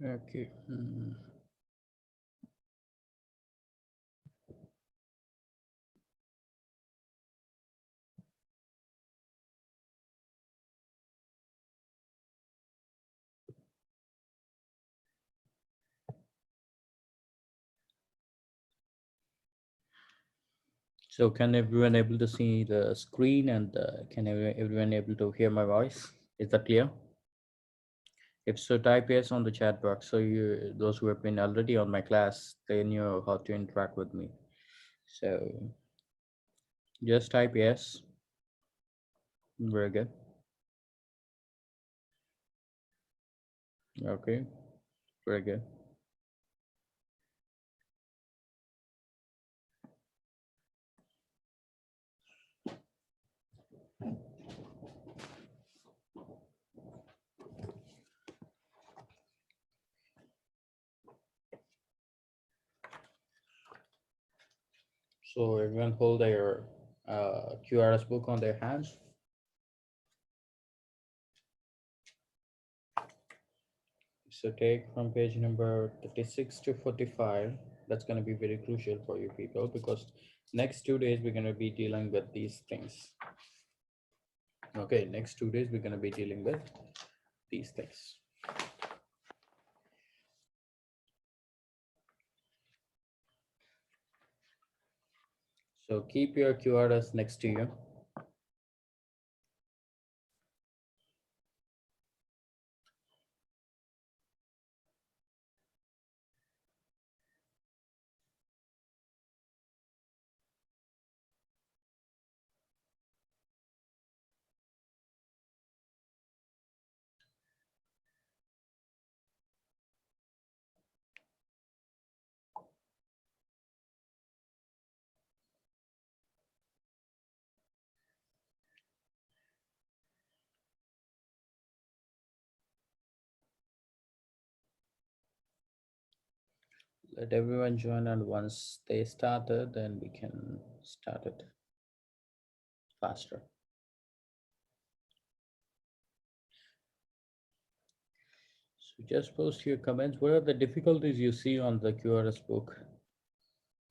Okay. So can everyone able to see the screen and can everyone able to hear my voice? Is that clear? If so, type yes on the chat box. So you, those who have been already on my class, they know how to interact with me. So just type yes. Very good. Okay. Very good. So everyone hold their QRS book on their hands. So take from page number 36 to 45. That's going to be very crucial for you people because next 2 days we're going to be dealing with these things. Okay, next 2 days we're going to be dealing with these things. So keep your QRS next to you. Let everyone join, and once they started, then we can start it faster. So just post your comments. What are the difficulties you see on the QRS book?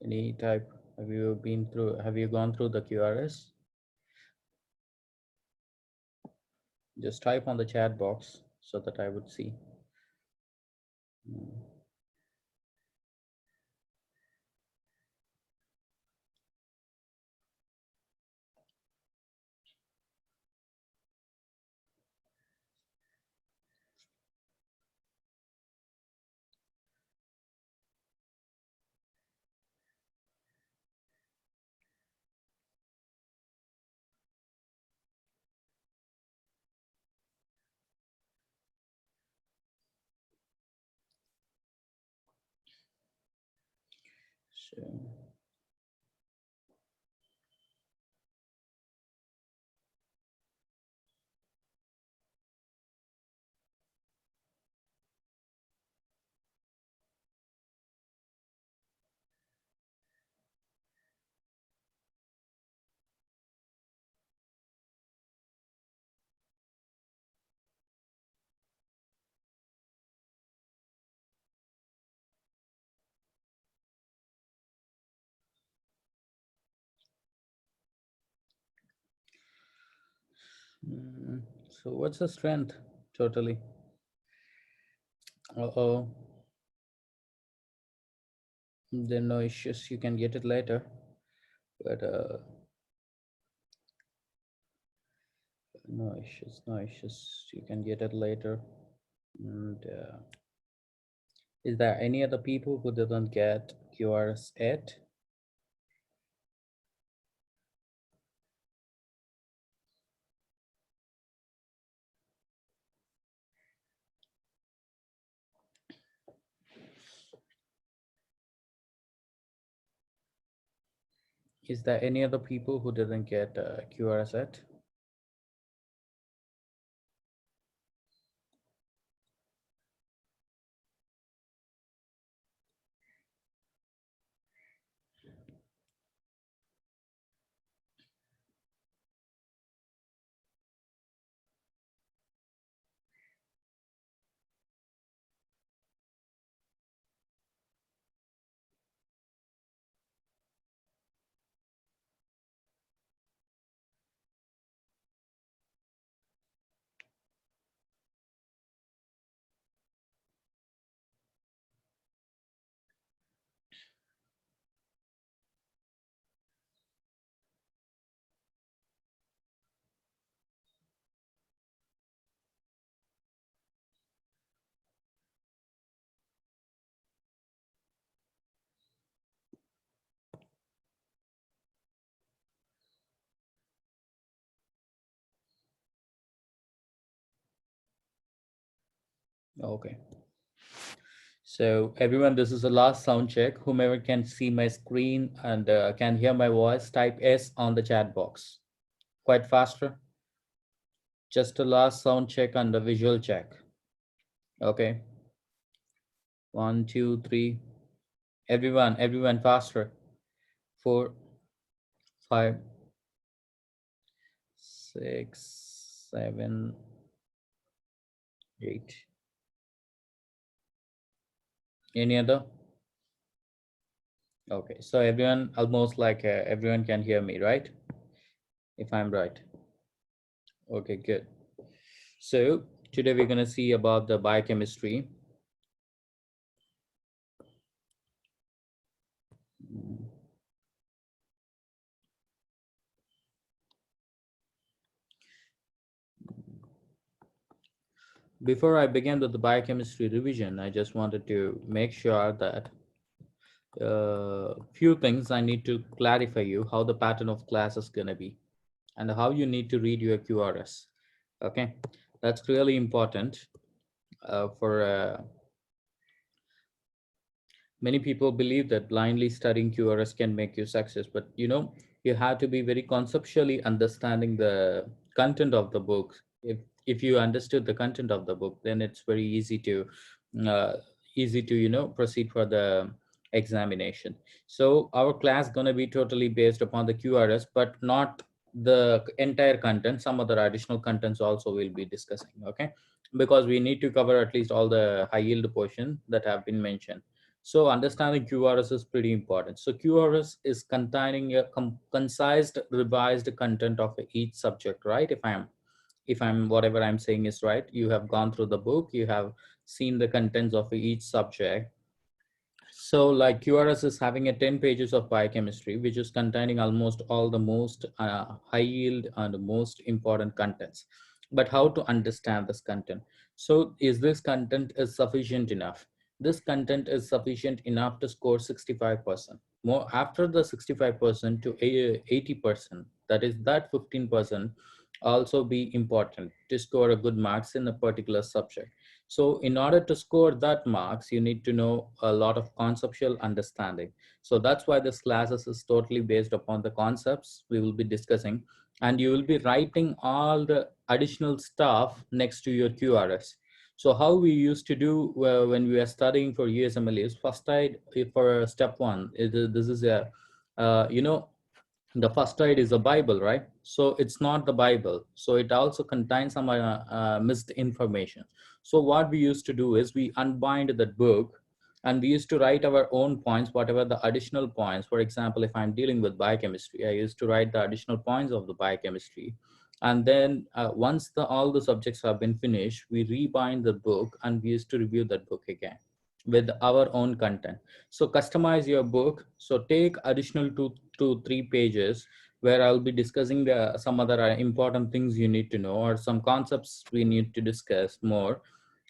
Any type? Have you been through? Have you gone through the QRS? Just type on the chat box so that I would see. Mm. So so what's the strength totally? Uh-oh. Then no issues. You can get it later. But no issues, no issues. You can get it later. And is there any other people who didn't get QRS yet? Is there any other people who didn't get QRS yet? Okay. So everyone, this is the last sound check. Whomever can see my screen and can hear my voice, type S on the chat box. Quite faster. Just a last sound check and the visual check. Okay. 1, 2, 3. Everyone faster. 4, 5, 6, 7, 8. Any other? Okay. So everyone, almost like everyone can hear me, right? If I'm right. Okay, good. So today we're going to see about the biochemistry. Before I begin with the biochemistry revision, I just wanted to make sure that few things I need to clarify you how the pattern of class is going to be and how you need to read your QRS. Okay, that's really important for many people believe that blindly studying QRS can make you success, but you have to be very conceptually understanding the content of the book. If you understood the content of the book, then it's very uh, easy to proceed for the examination. So our class gonna be totally based upon the QRS, but not the entire content. Some other additional contents also will be discussing. Okay, because we need to cover at least all the high yield portion that have been mentioned. So understanding QRS is pretty important. So QRS is containing a concise, revised content of each subject, right? If I'm whatever I'm saying is right, you have gone through the book, you have seen the contents of each subject. So like QRS is having a 10 pages of biochemistry, which is containing almost all the most high yield and most important contents. But how to understand this content? So is this content is sufficient enough? This content is sufficient enough to score 65%. More after the 65% to 80%, that is that 15% also be important to score a good marks in a particular subject. So in order to score that marks, you need to know a lot of conceptual understanding. So that's why this classes is totally based upon the concepts we will be discussing, and you will be writing all the additional stuff next to your QRS. So how we used to do when we are studying for USMLE is first aid for step one. This is a, the first aid is a Bible, right? So it's not the Bible. So it also contains some missed information. So what we used to do is we unbind that book and we used to write our own points, whatever the additional points. For example, if I'm dealing with biochemistry, I used to write the additional points of the biochemistry. And then once all the subjects have been finished, we rebind the book and we used to review that book again with our own content. So customize your book. So take additional 2 to 3 pages where I'll be discussing some other important things you need to know or some concepts we need to discuss more,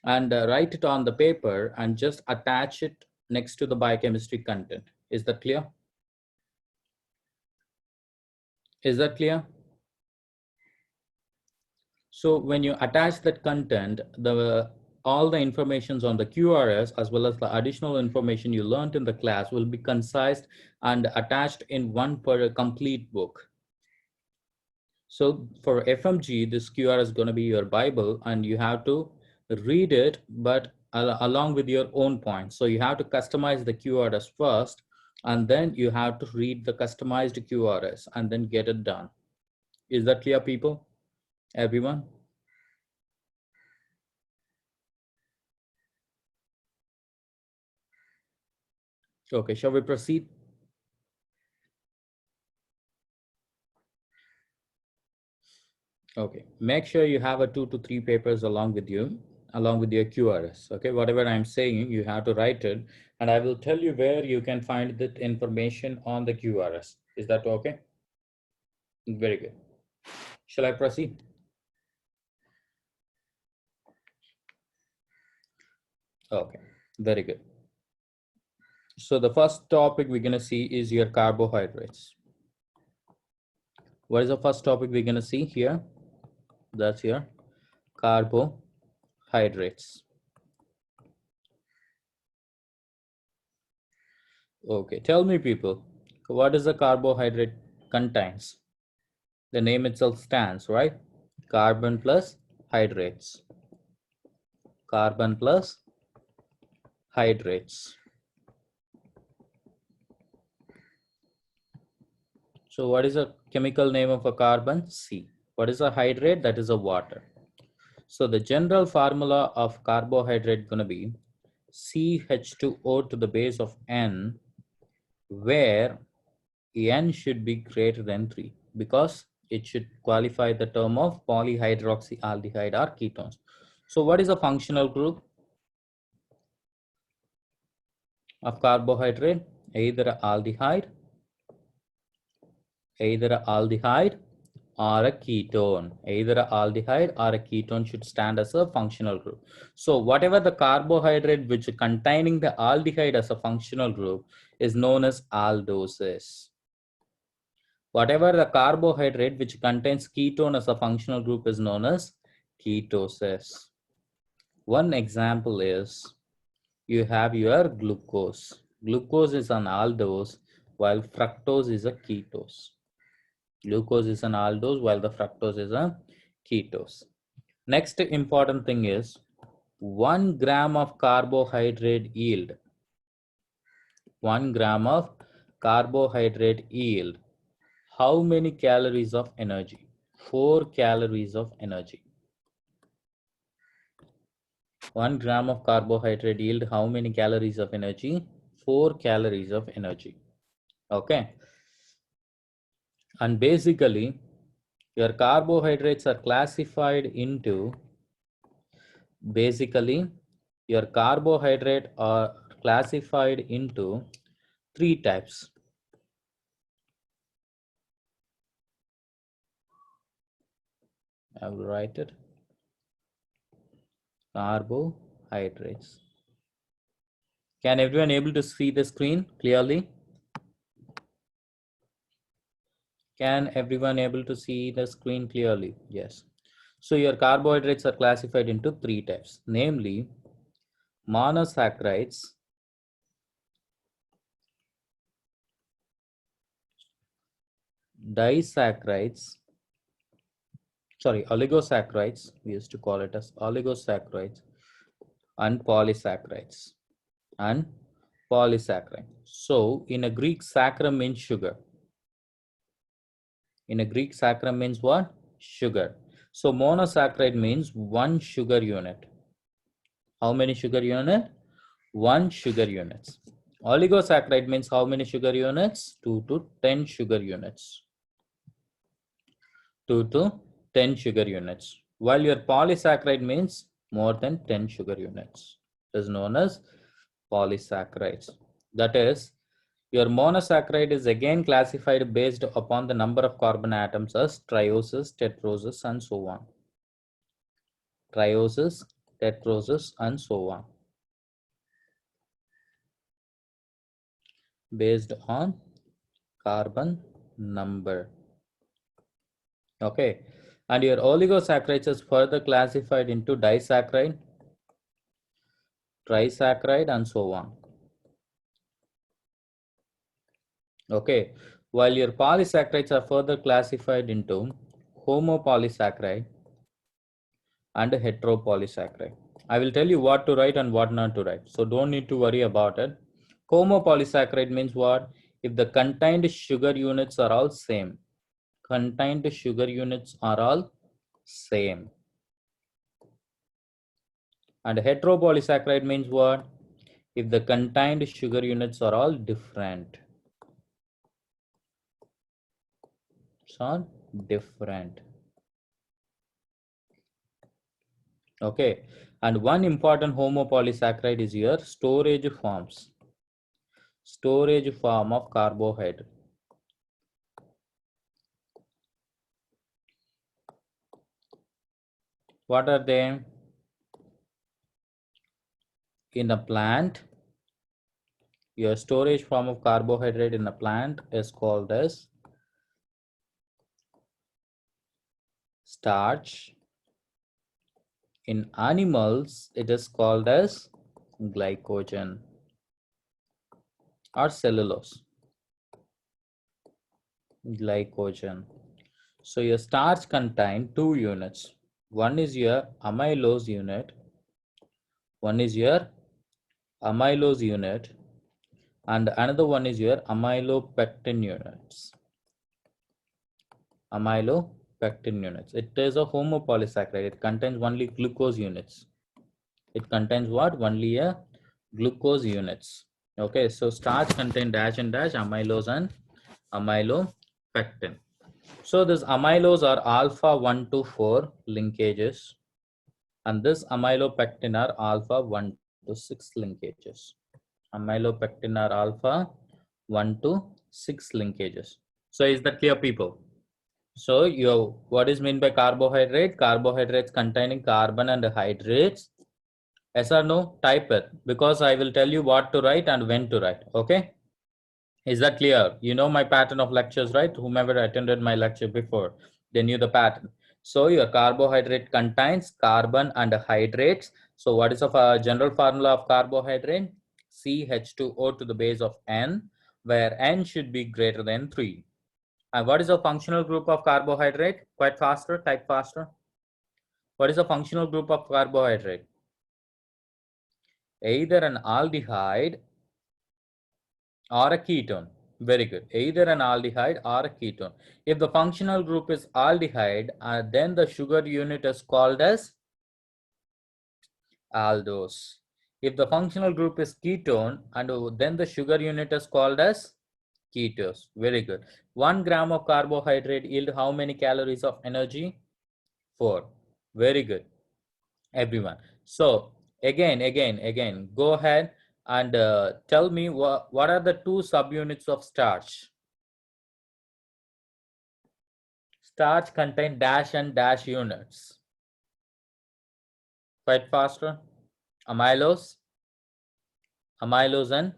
and write it on the paper and just attach it next to the biochemistry content. Is that clear? Is that clear? So when you attach that content, the all the informations on the QRS as well as the additional information you learned in the class will be concised and attached in one per complete book. So for FMG, this QR is going to be your Bible and you have to read it, but along with your own points. So you have to customize the QRS first, and then you have to read the customized QRS and then get it done. Is that clear, people? Everyone? Okay, shall we proceed? Okay, make sure you have a 2 to 3 papers along with you, along with your QRS. Okay, whatever I'm saying, you have to write it, and I will tell you where you can find that information on the QRS. Is that okay? Very good. Shall I proceed? Okay, very good. So the first topic we're gonna see is your carbohydrates. What is the first topic we're gonna see here? That's your carbohydrates. Okay, tell me people, what is the carbohydrate contains? The name itself stands, right? Carbon plus hydrates. Carbon plus hydrates. So what is the chemical name of a carbon? C. What is a hydrate? That is a water. So the general formula of carbohydrate gonna be CH2O to the base of N, where N should be greater than 3 because it should qualify the term of polyhydroxyaldehyde or ketones. So what is a functional group of carbohydrate? Either a aldehyde or a ketone. Either a aldehyde or a ketone should stand as a functional group. So whatever the carbohydrate which containing the aldehyde as a functional group is known as aldoses. Whatever the carbohydrate which contains ketone as a functional group is known as ketoses. One example is you have your glucose. Glucose is an aldose while fructose is a ketose. Glucose is an aldose while the fructose is a ketose. Next important thing is 1 gram of carbohydrate yield. 1 gram of carbohydrate yield. How many calories of energy? 4 calories of energy. 1 gram of carbohydrate yield how many calories of energy? 4 calories of energy. Okay. And basically, your carbohydrates are classified into your carbohydrate are classified into 3 types. I will write it. Carbohydrates. Can everyone able to see the screen clearly? Can everyone able to see the screen clearly? Yes. So your carbohydrates are classified into 3 types, namely monosaccharides, oligosaccharides, we used to call it as oligosaccharides, and polysaccharides. So in a Greek, saccharum means sugar. In a Greek, saccharum means what? Sugar. So monosaccharide means 1 sugar unit. How many sugar unit? 1 sugar units. Oligosaccharide means how many sugar units? 2 to 10 sugar units. 2 to 10 sugar units. While your polysaccharide means more than 10 sugar units. It is known as polysaccharides. That is, your monosaccharide is again classified based upon the number of carbon atoms as trioses, tetroses, and so on. Trioses, tetroses, and so on. Based on carbon number. Okay. And your oligosaccharides is further classified into disaccharide, trisaccharide, and so on. Okay. While your polysaccharides are further classified into homopolysaccharide and heteropolysaccharide. I will tell you what to write and what not to write. So don't need to worry about it. Homopolysaccharide means what? If the contained sugar units are all same. Contained sugar units are all same. And heteropolysaccharide means what? If the contained sugar units are all different. It's all different. Okay. And one important homopolysaccharide is your storage forms. Storage form of carbohydrate. What are they? In a plant, your storage form of carbohydrate in a plant is called as starch. In animals, it is called as glycogen. or cellulose, glycogen. So your starch contain two units. One is your amylose unit. One is your amylose unit, and another one is your amylopectin units. Amylopectin units. It is a homopolysaccharide. It contains only glucose units. It contains what? Only a glucose units. Okay, so starch contain dash and dash, amylose and amylopectin. So this amylose are alpha 1 to 4 linkages, and this amylopectin are alpha 1 to 6 linkages. Amylopectin are alpha 1 to 6 linkages. So is that clear, people? So what is meant by carbohydrate? Carbohydrates containing carbon and hydrates. Yes or no? Type it, because I will tell you what to write and when to write. Okay? Is that clear? You know my pattern of lectures, right? Whomever attended my lecture before, they knew the pattern. So your carbohydrate contains carbon and hydrates. So what is the general formula of carbohydrate? CH2O to the base of N, where N should be greater than 3. And what is the functional group of carbohydrate? Quite faster, type faster. What is the functional group of carbohydrate? Either an aldehyde or a ketone. Very good. Either an aldehyde or a ketone. If the functional group is aldehyde, then the sugar unit is called as aldose. If the functional group is ketone, and then the sugar unit is called as ketose. Very good. 1 gram of carbohydrate yield how many calories of energy? 4. Very good, everyone. So again, go ahead and tell me what are the two subunits of starch? Starch contain dash and dash units. Quite faster. Amylose, amylose and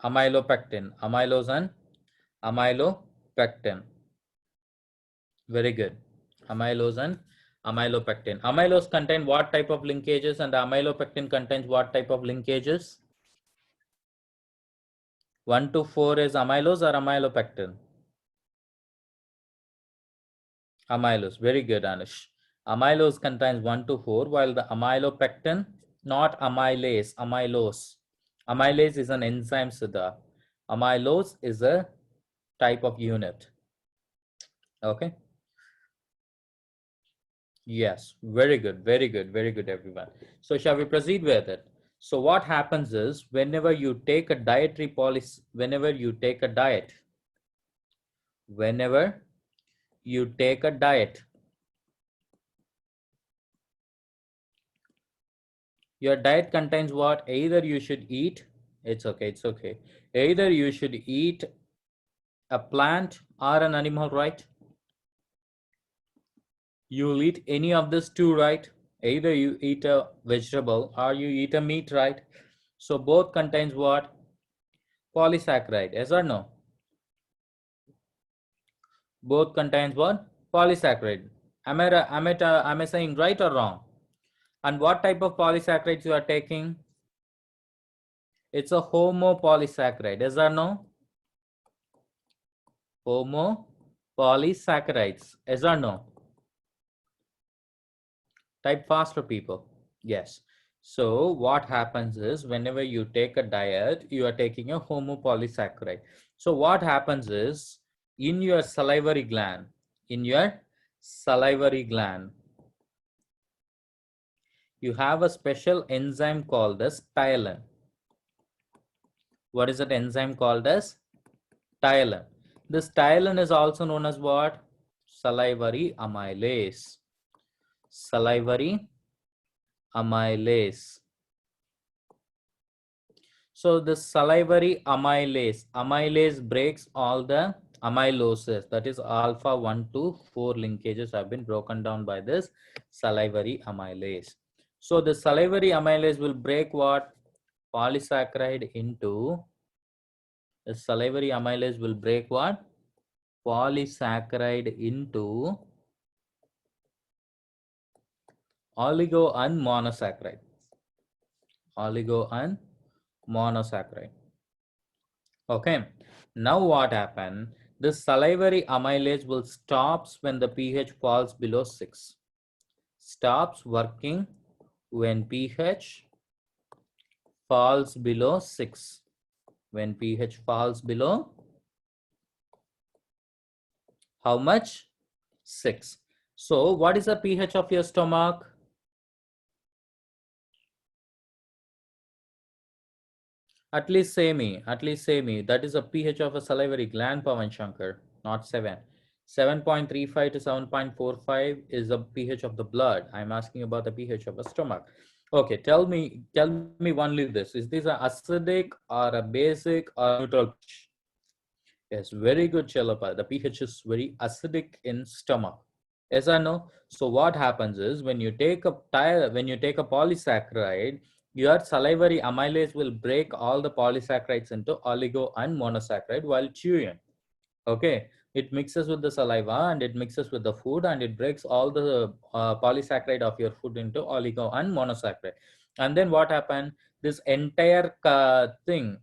amylopectin, amylose and amylopectin. Very good. Amylose and amylopectin. Amylose contain what type of linkages, and amylopectin contains what type of linkages? 1 to 4 is amylose or amylopectin? Amylose. Very good, Anush. Amylose contains 1 to 4, while the amylopectin, not amylase, amylose. Amylase is an enzyme, Siddha. Amylose is a type of unit. Okay. Yes, very good, very good, very good, everyone. So shall we proceed with it? So what happens is whenever you take a dietary policy, whenever you take a diet, your diet contains what? Either you should eat, it's okay. Either you should eat a plant or an animal, right? You'll eat any of these two, right? Either you eat a vegetable or you eat a meat, right? So both contains what? Polysaccharide, yes or no? Both contains what? Polysaccharide. Am I saying right or wrong? And what type of polysaccharides you are taking? It's a homopolysaccharide, yes or no? Homopolysaccharides, yes or no? Type faster, people. Yes. So what happens is whenever you take a diet, you are taking a homopolysaccharide. So what happens is in your salivary gland, you have a special enzyme called as ptyalin. What is that enzyme called as? Ptyalin. This ptyalin is also known as what? Salivary amylase. Salivary amylase. So the salivary amylase breaks all the amyloses, that is alpha 1 to 4 linkages have been broken down by this salivary amylase. So the salivary amylase will break what? Polysaccharide into, the salivary amylase will break what? Polysaccharide into oligo and monosaccharide. Oligo and monosaccharide. Okay. Now what happened? This salivary amylase will stops when the pH falls below 6. Stops working when pH falls below 6. When pH falls below how much? 6. So what is the pH of your stomach? At least say me. At least say me. That is a pH of a salivary gland, Pavan Shankar, not 7. 7.35 to 7.45 is the pH of the blood. I'm asking about the pH of a stomach. Okay, tell me only this. Is this an acidic or a basic or neutral pH? Yes, very good, Chalapa. The pH is very acidic in stomach. Yes or no? So what happens is when you take a polysaccharide, your salivary amylase will break all the polysaccharides into oligo and monosaccharide while chewing. Okay, it mixes with the saliva and it mixes with the food and it breaks all the polysaccharide of your food into oligo and monosaccharide. And then what happened? This entire thing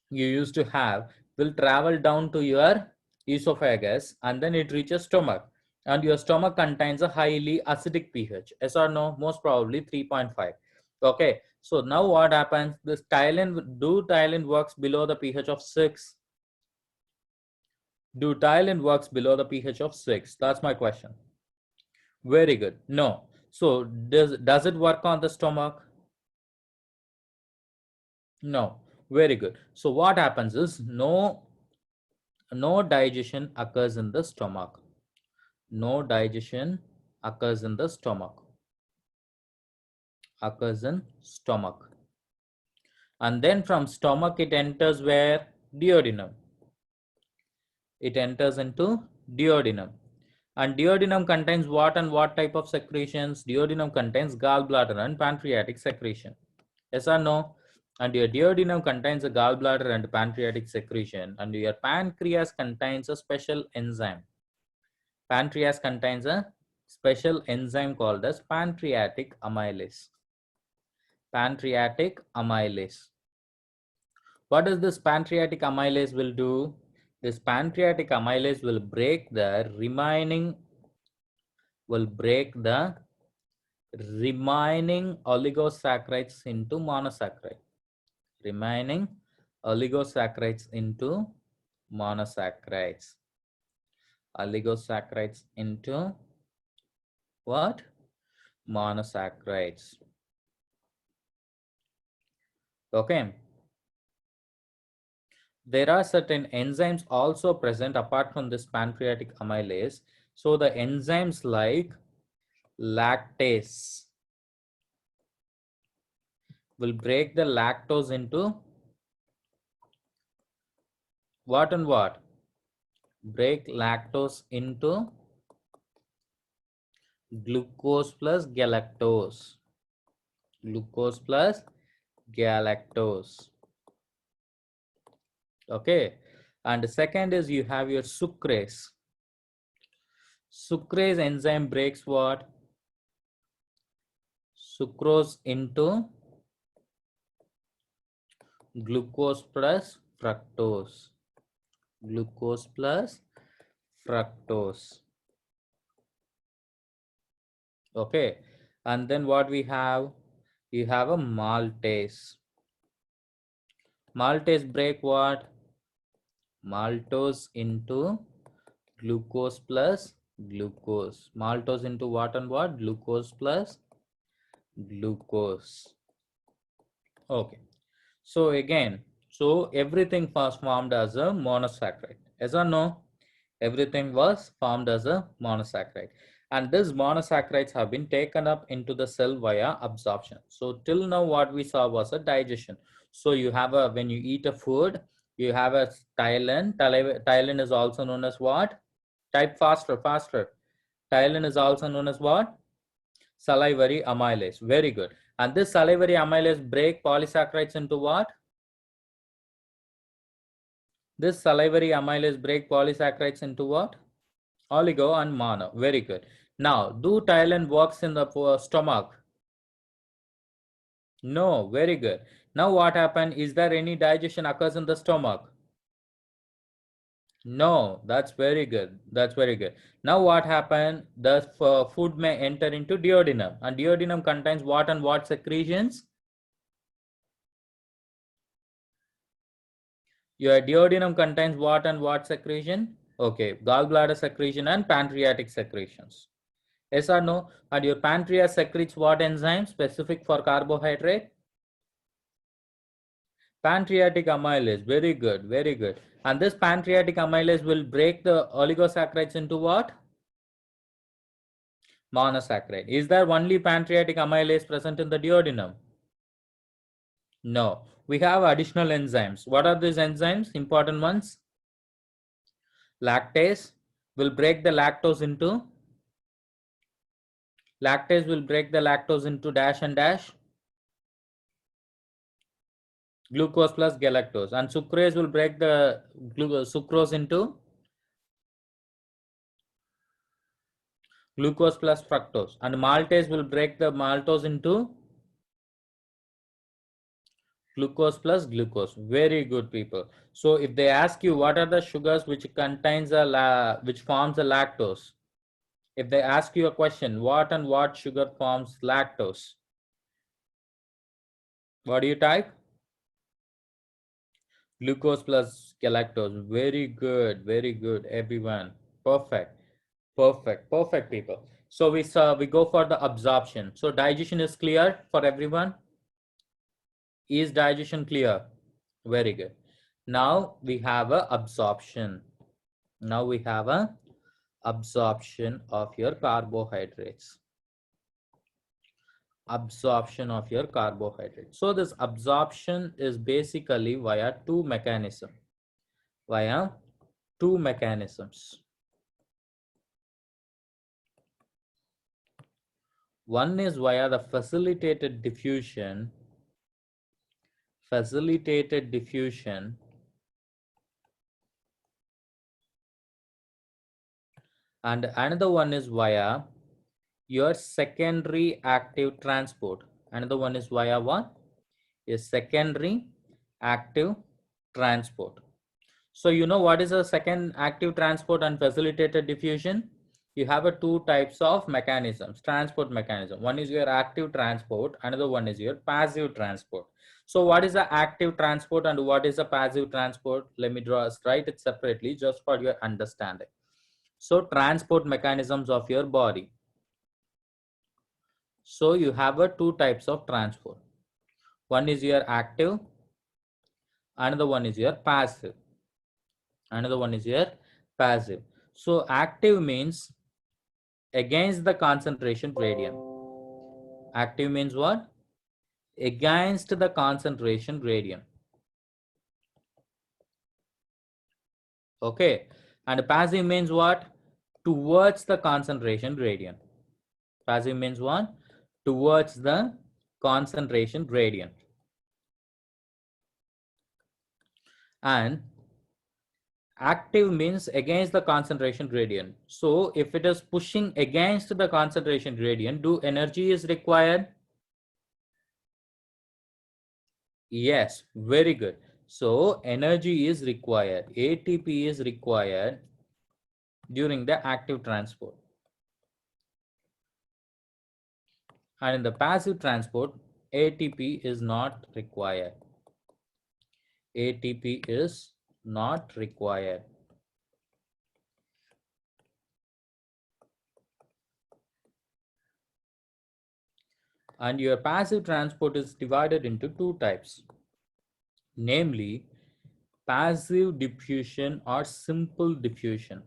you used to have will travel down to your esophagus and then it reaches stomach, and your stomach contains a highly acidic pH. Yes or no? Most probably 3.5. Okay, so now what happens? This Tylen works below the pH of 6? Do Tylen works below the pH of 6? That's my question. Very good. No. So does it work on the stomach? No. Very good. So what happens is no digestion occurs in the stomach. No digestion occurs in the stomach. Occurs in stomach. And then from stomach it enters where? Duodenum. It enters into duodenum. And duodenum contains what and what type of secretions? Duodenum contains gallbladder and pancreatic secretion. Yes or no? And your duodenum contains a gallbladder and pancreatic secretion, and your pancreas contains a special enzyme. Pancreas contains a special enzyme called as pancreatic amylase. Pancreatic amylase. What does this pancreatic amylase will do? This pancreatic amylase will break the remaining oligosaccharides into monosaccharide. Remaining oligosaccharides into monosaccharides. Oligosaccharides into what? Monosaccharides. Okay. There are certain enzymes also present apart from this pancreatic amylase. So the enzymes like lactase will break the lactose into what and what? Break lactose into glucose plus galactose. Glucose plus galactose. Okay. And the second is you have your sucrase. Sucrase enzyme breaks what? Sucrose into glucose plus fructose. Glucose plus fructose. Okay. And then what we have? You have a maltase. Maltase break what? Maltose into glucose plus glucose. Maltose into what and what? Glucose plus glucose. Okay. So again, so everything was formed as a monosaccharide. Yes or no? Everything was formed as a monosaccharide. And these monosaccharides have been taken up into the cell via absorption. So till now what we saw was a digestion. So you have a, when you eat a food, you have a Tylen. Tylen is also known as what? Type faster, faster. Tylen is also known as what? Salivary amylase. Very good. And this salivary amylase break polysaccharides into what? This salivary amylase break polysaccharides into what? Oligo and mono. Very good. Now, do Tylen works in the stomach? No. Very good. Now what happened? Is there any digestion occurs in the stomach? No, that's very good. That's very good. Now what happened? The food may enter into duodenum, and duodenum contains what and what secretions? Your duodenum contains what and what secretion? Okay, gallbladder secretion and pancreatic secretions. Yes or no? And your pancreas secretes what enzyme specific for carbohydrate? Pancreatic amylase. Very good, very good. And this pancreatic amylase will break the oligosaccharides into what? Monosaccharide. Is there only pancreatic amylase present in the duodenum? No. We have additional enzymes. What are these enzymes? Important ones. Lactase will break the lactose into dash and dash, glucose plus galactose, and sucrase will break the sucrose into glucose plus fructose, and maltase will break the maltose into glucose plus glucose. Very good, people. So if they ask you what are the sugars which contains which forms a lactose, if they ask you a question, what and what sugar forms lactose, what do you type? Glucose plus galactose. Very good, everyone. Perfect, perfect, people. So we go for the absorption. So digestion is clear for everyone. Is digestion clear? Very good. Now we have a absorption. Now we have a absorption of your carbohydrates. Absorption of your carbohydrates. So this absorption is basically via two mechanisms. Via two mechanisms. One is via the facilitated diffusion. And another one is via your secondary active transport. Another one is via what? A secondary active transport. So you know what is a second active transport and facilitated diffusion? You have a two types of mechanisms, transport mechanism. One is your active transport, another one is your passive transport. So what is the active transport and what is the passive transport? Let me write it separately just for your understanding. So transport mechanisms of your body. So you have a two types of transport. One is your active, another one is your passive. Another one is your passive. So active means against the concentration gradient. Active means what? Against the concentration gradient. Okay. And passive means what? Towards the concentration gradient. Passive means what? Towards the concentration gradient. And active means against the concentration gradient. So if it is pushing against the concentration gradient, do energy is required? Yes, very good. So energy is required. ATP is required during the active transport. And in the passive transport, ATP is not required. ATP is not required. And your passive transport is divided into two types, namely passive diffusion or simple diffusion.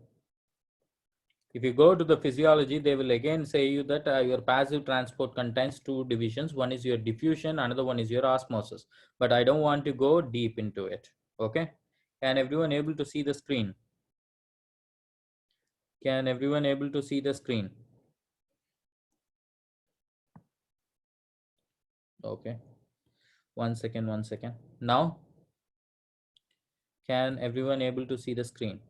If you go to the physiology, they will again say you that your passive transport contains two divisions. One is your diffusion, another one is your osmosis. But I don't want to go deep into it. Okay. Can everyone able to see the screen? Can everyone able to see the screen? Okay. One second. Now, can everyone able to see the screen?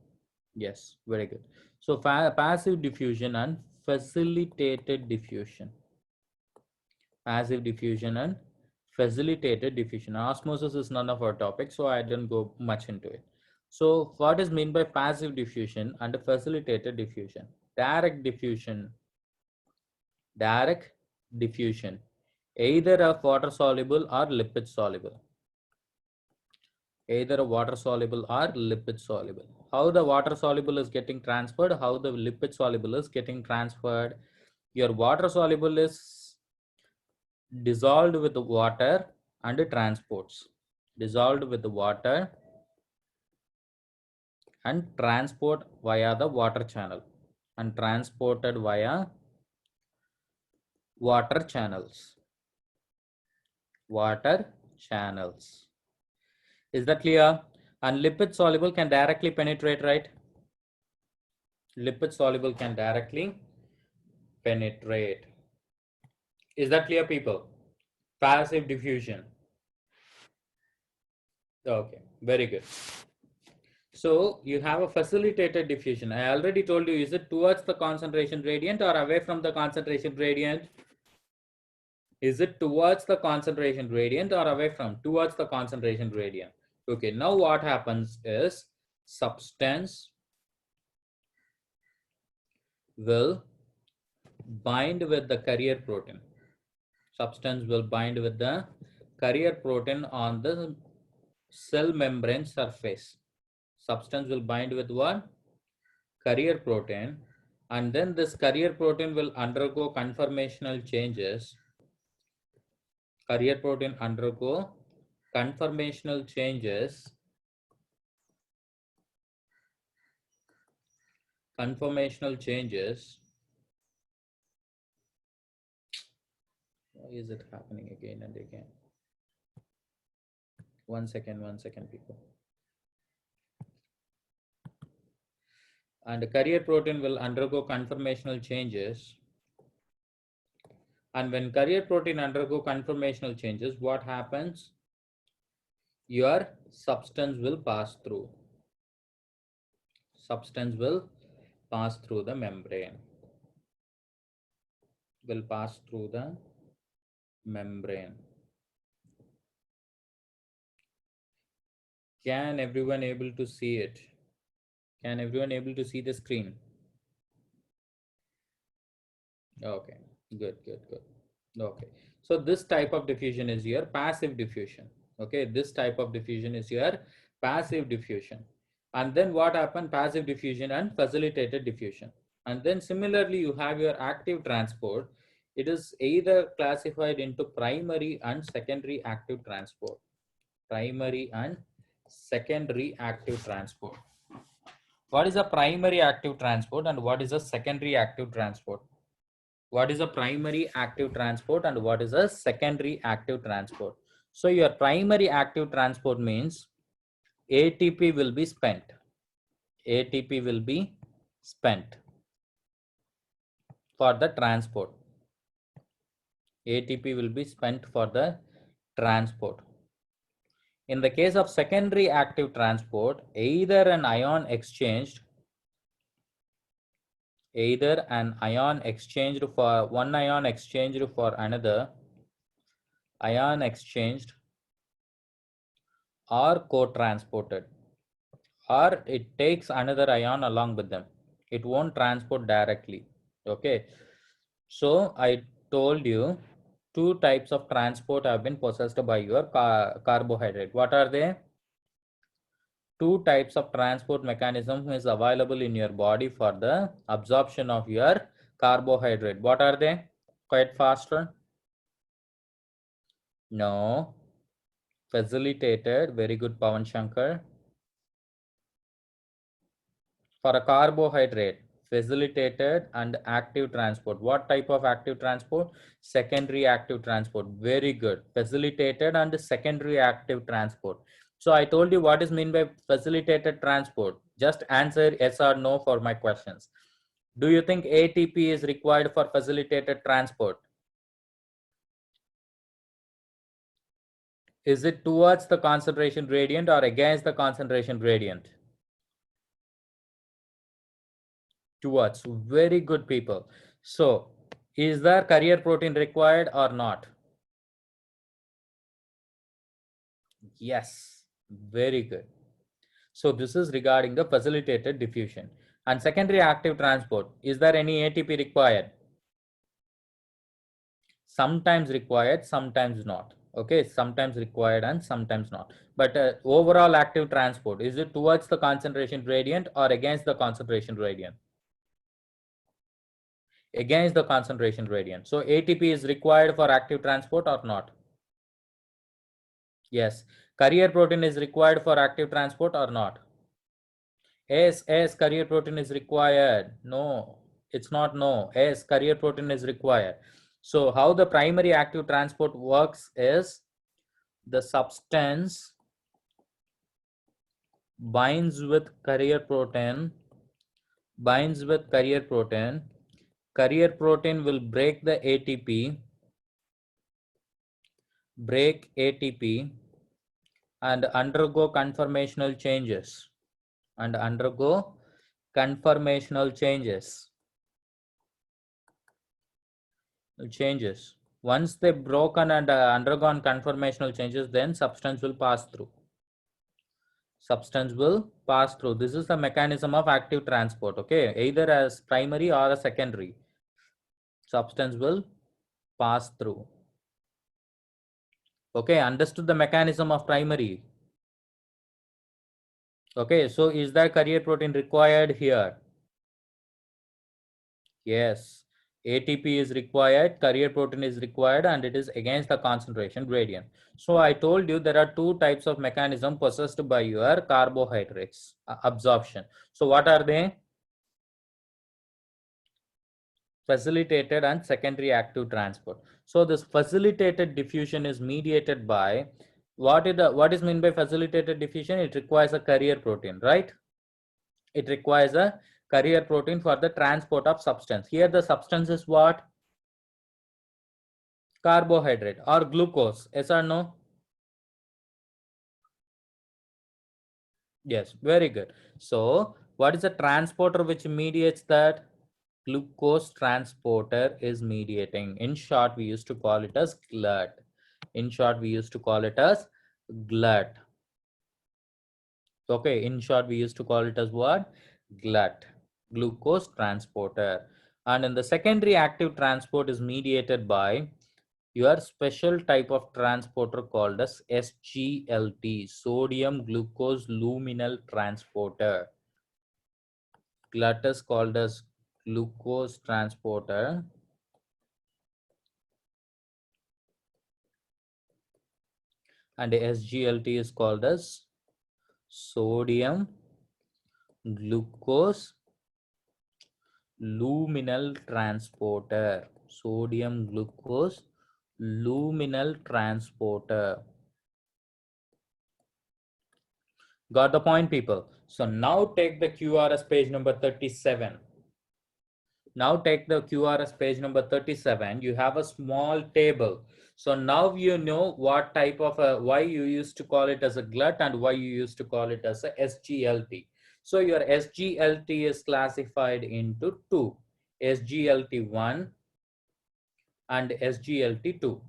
Yes, very good. So passive diffusion and facilitated diffusion. Passive diffusion and facilitated diffusion. Osmosis is none of our topic, so I didn't go much into it. So what is meant by passive diffusion and facilitated diffusion? Direct diffusion. Direct diffusion, either of water soluble or lipid soluble. Either a water soluble or lipid soluble. How the water soluble is getting transferred, how the lipid soluble is getting transferred. Your water soluble is dissolved with the water and transports. Dissolved with the water and transport via the water channel and transported via water channels. Water channels. Is that clear? And lipid soluble can directly penetrate, right? Lipid soluble can directly penetrate. Is that clear, people? Passive diffusion. Okay, very good. So you have a facilitated diffusion. I already told you, is it towards the concentration gradient or away from the concentration gradient? Is it towards the concentration gradient or away from? Towards the concentration gradient. Okay, now what happens is substance will bind with the carrier protein. Substance will bind with the carrier protein on the cell membrane surface. Substance will bind with what? Carrier protein, and then this carrier protein will undergo conformational changes. Carrier protein undergo conformational changes. Conformational changes. Why is it happening again and again? One second, people. And the carrier protein will undergo conformational changes. And when carrier protein undergo conformational changes, what happens? Your substance will pass through. Substance will pass through the membrane. Will pass through the membrane. Can everyone able to see it? Can everyone able to see the screen? Okay, good. Okay, so this type of diffusion is your passive diffusion. Okay, this type of diffusion is your passive diffusion. And then what happened? Passive diffusion and facilitated diffusion. And then similarly, you have your active transport. It is either classified into primary and secondary active transport. Primary and secondary active transport. What is a primary active transport and what is a secondary active transport? What is a primary active transport and what is a secondary active transport? So your primary active transport means ATP will be spent. ATP will be spent for the transport. ATP will be spent for the transport. In the case of secondary active transport, either an ion exchanged for one ion exchanged for another ion exchanged or co-transported, or it takes another ion along with them. It won't transport directly. Okay, so I told you two types of transport have been possessed by your carbohydrate. What are they? Two types of transport mechanism is available in your body for the absorption of your carbohydrate. What are they? Quite faster. No. Facilitated. Very good, Pawan Shankar. For a carbohydrate, facilitated and active transport. What type of active transport? Secondary active transport. Very good. Facilitated and secondary active transport. So I told you what is mean by facilitated transport. Just answer yes or no for my questions. Do you think ATP is required for facilitated transport? Is it towards the concentration gradient or against the concentration gradient? Towards. Very good, people. So is there carrier protein required or not? Yes, very good. So this is regarding the facilitated diffusion. And secondary active transport, is there any ATP required? Sometimes required, sometimes not. Okay, sometimes required and sometimes not. But overall active transport, is it towards the concentration gradient or against the concentration gradient? Against the concentration gradient. So ATP is required for active transport or not? Yes. Carrier protein is required for active transport or not? Yes, carrier protein is required. No, it's not no. Yes, carrier protein is required. So how the primary active transport works is the substance binds with carrier protein, carrier protein will break the ATP, and undergo conformational changes, Once they broken and undergone conformational changes, then substance will pass through. This is the mechanism of active transport. Okay, either as primary or a secondary. Substance will pass through. Okay, understood the mechanism of primary. Okay, so is there carrier protein required here? Yes, ATP is required, carrier protein is required, and it is against the concentration gradient. So I told you there are two types of mechanism possessed by your carbohydrates absorption. So what are they? Facilitated and secondary active transport. So this facilitated diffusion is mediated by what is meant by facilitated diffusion? It requires a carrier protein, right? It requires a carrier protein for the transport of substance. Here the substance is what? Carbohydrate or glucose. Yes or no? Yes, very good. So what is the transporter which mediates that? Glucose transporter is mediating. In short, we used to call it as GLUT. Okay, in short, we used to call it as what? GLUT, glucose transporter. And in the secondary active transport is mediated by your special type of transporter called as SGLT, sodium glucose luminal transporter. GLUT is called as glucose transporter. And SGLT is called as sodium glucose luminal transporter. Sodium glucose luminal transporter. Got the point, people? So now take the QRS page number 37. Now take the QRS page number 37. You have a small table. So now you know what type of why you used to call it as a GLUT and why you used to call it as a SGLT. So your SGLT is classified into two, SGLT1 and SGLT2.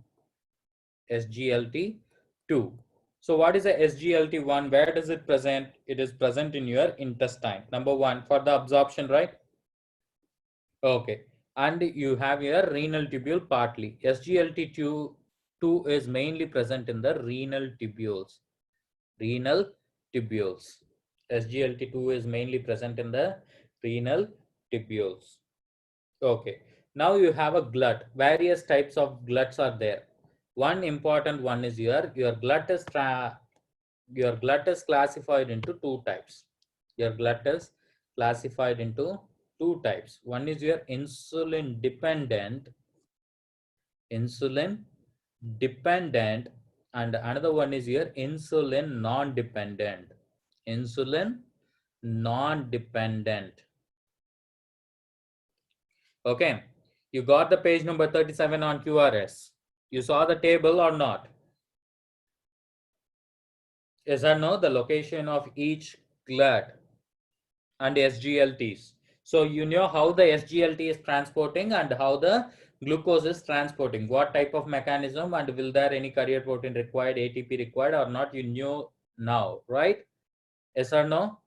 SGLT2. So what is a SGLT1? Where does it present? It is present in your intestine. Number one, for the absorption, right? Okay. And you have your renal tubule partly. SGLT2 is mainly present in the renal tubules. SGLT2 is mainly present in the renal tubules. Okay. Now you have a GLUT. Various types of GLUTs are there. One important one is your GLUT is classified into two types. Your GLUT is classified into two types. One is your insulin dependent, and another one is your insulin non-dependent. Okay, you got the page number 37 on QRS. You saw the table or not? Yes or no? The location of each GLUT and SGLTs. So you know how the SGLT is transporting and how the glucose is transporting. What type of mechanism and will there any carrier protein required, ATP required or not? You know now, right? Yes or no?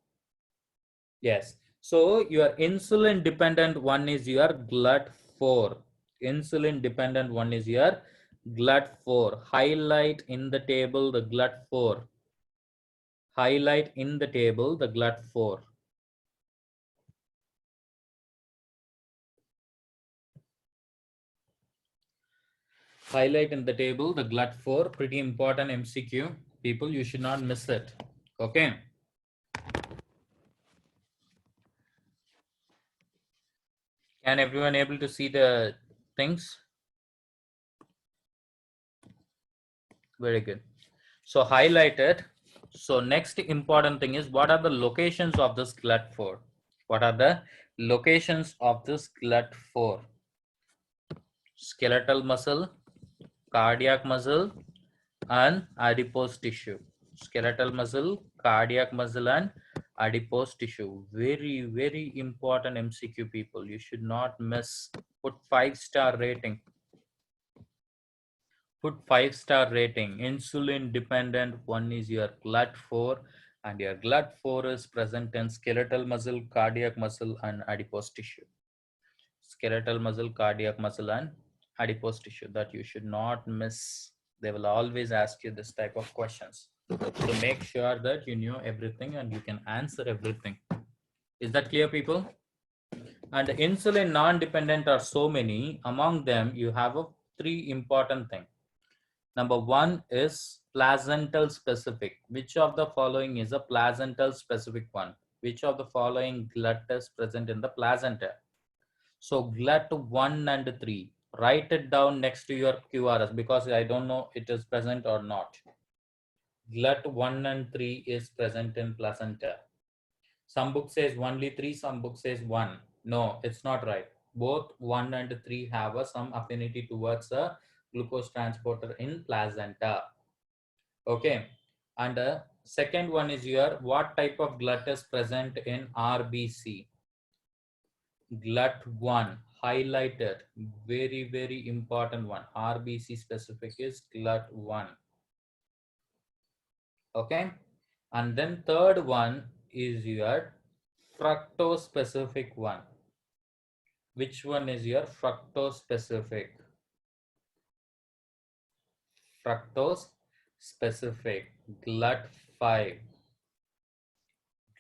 Yes. So your insulin dependent one is your GLUT4. Insulin dependent one is your GLUT4. Highlight in the table the GLUT4. Highlight in the table the GLUT4. Highlight in the table the GLUT4. Pretty important MCQ. People, you should not miss it. Okay. Can everyone able to see the things? Very good. So highlighted. So next important thing is, what are the locations of this GLUT4? What are the locations of this GLUT4? Skeletal muscle, cardiac muscle, and adipose tissue. Skeletal muscle, cardiac muscle, and adipose tissue. Very, very important MCQ, people. You should not miss. Put 5-star rating. Put 5-star rating. Insulin dependent one is your GLUT4, and your GLUT4 is present in skeletal muscle, cardiac muscle, and adipose tissue. Skeletal muscle, cardiac muscle, and adipose tissue, that you should not miss. They will always ask you this type of questions. So make sure that you know everything and you can answer everything. Is that clear, people? And insulin non-dependent are so many. Among them, you have three important things. Number one is placental specific. Which of the following is a placental specific one? Which of the following GLUT is present in the placenta? So GLUT 1 and 3. Write it down next to your QRS, because I don't know it is present or not. GLUT 1 and 3 is present in placenta. Some book says only 3, some book says 1. No, it's not right. Both 1 and 3 have some affinity towards a glucose transporter in placenta. Okay. And the second one is your, what type of GLUT is present in RBC? GLUT1, highlighted, very, very important one. RBC specific is GLUT1. Okay. And then third one is your fructose specific one. Which one is your fructose specific? Fructose specific, GLUT5.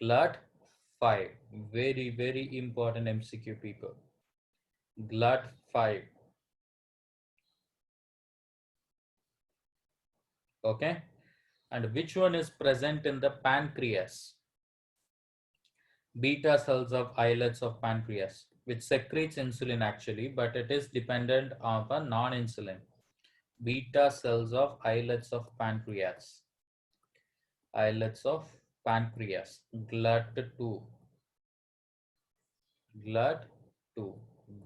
GLUT5, very, very important MCQ, people. GLUT5. Okay. And which one is present in the pancreas? Beta cells of islets of pancreas, which secretes insulin actually, but it is dependent on a non-insulin. Beta cells of islets of pancreas. Islets of pancreas. GLUT2. GLUT2.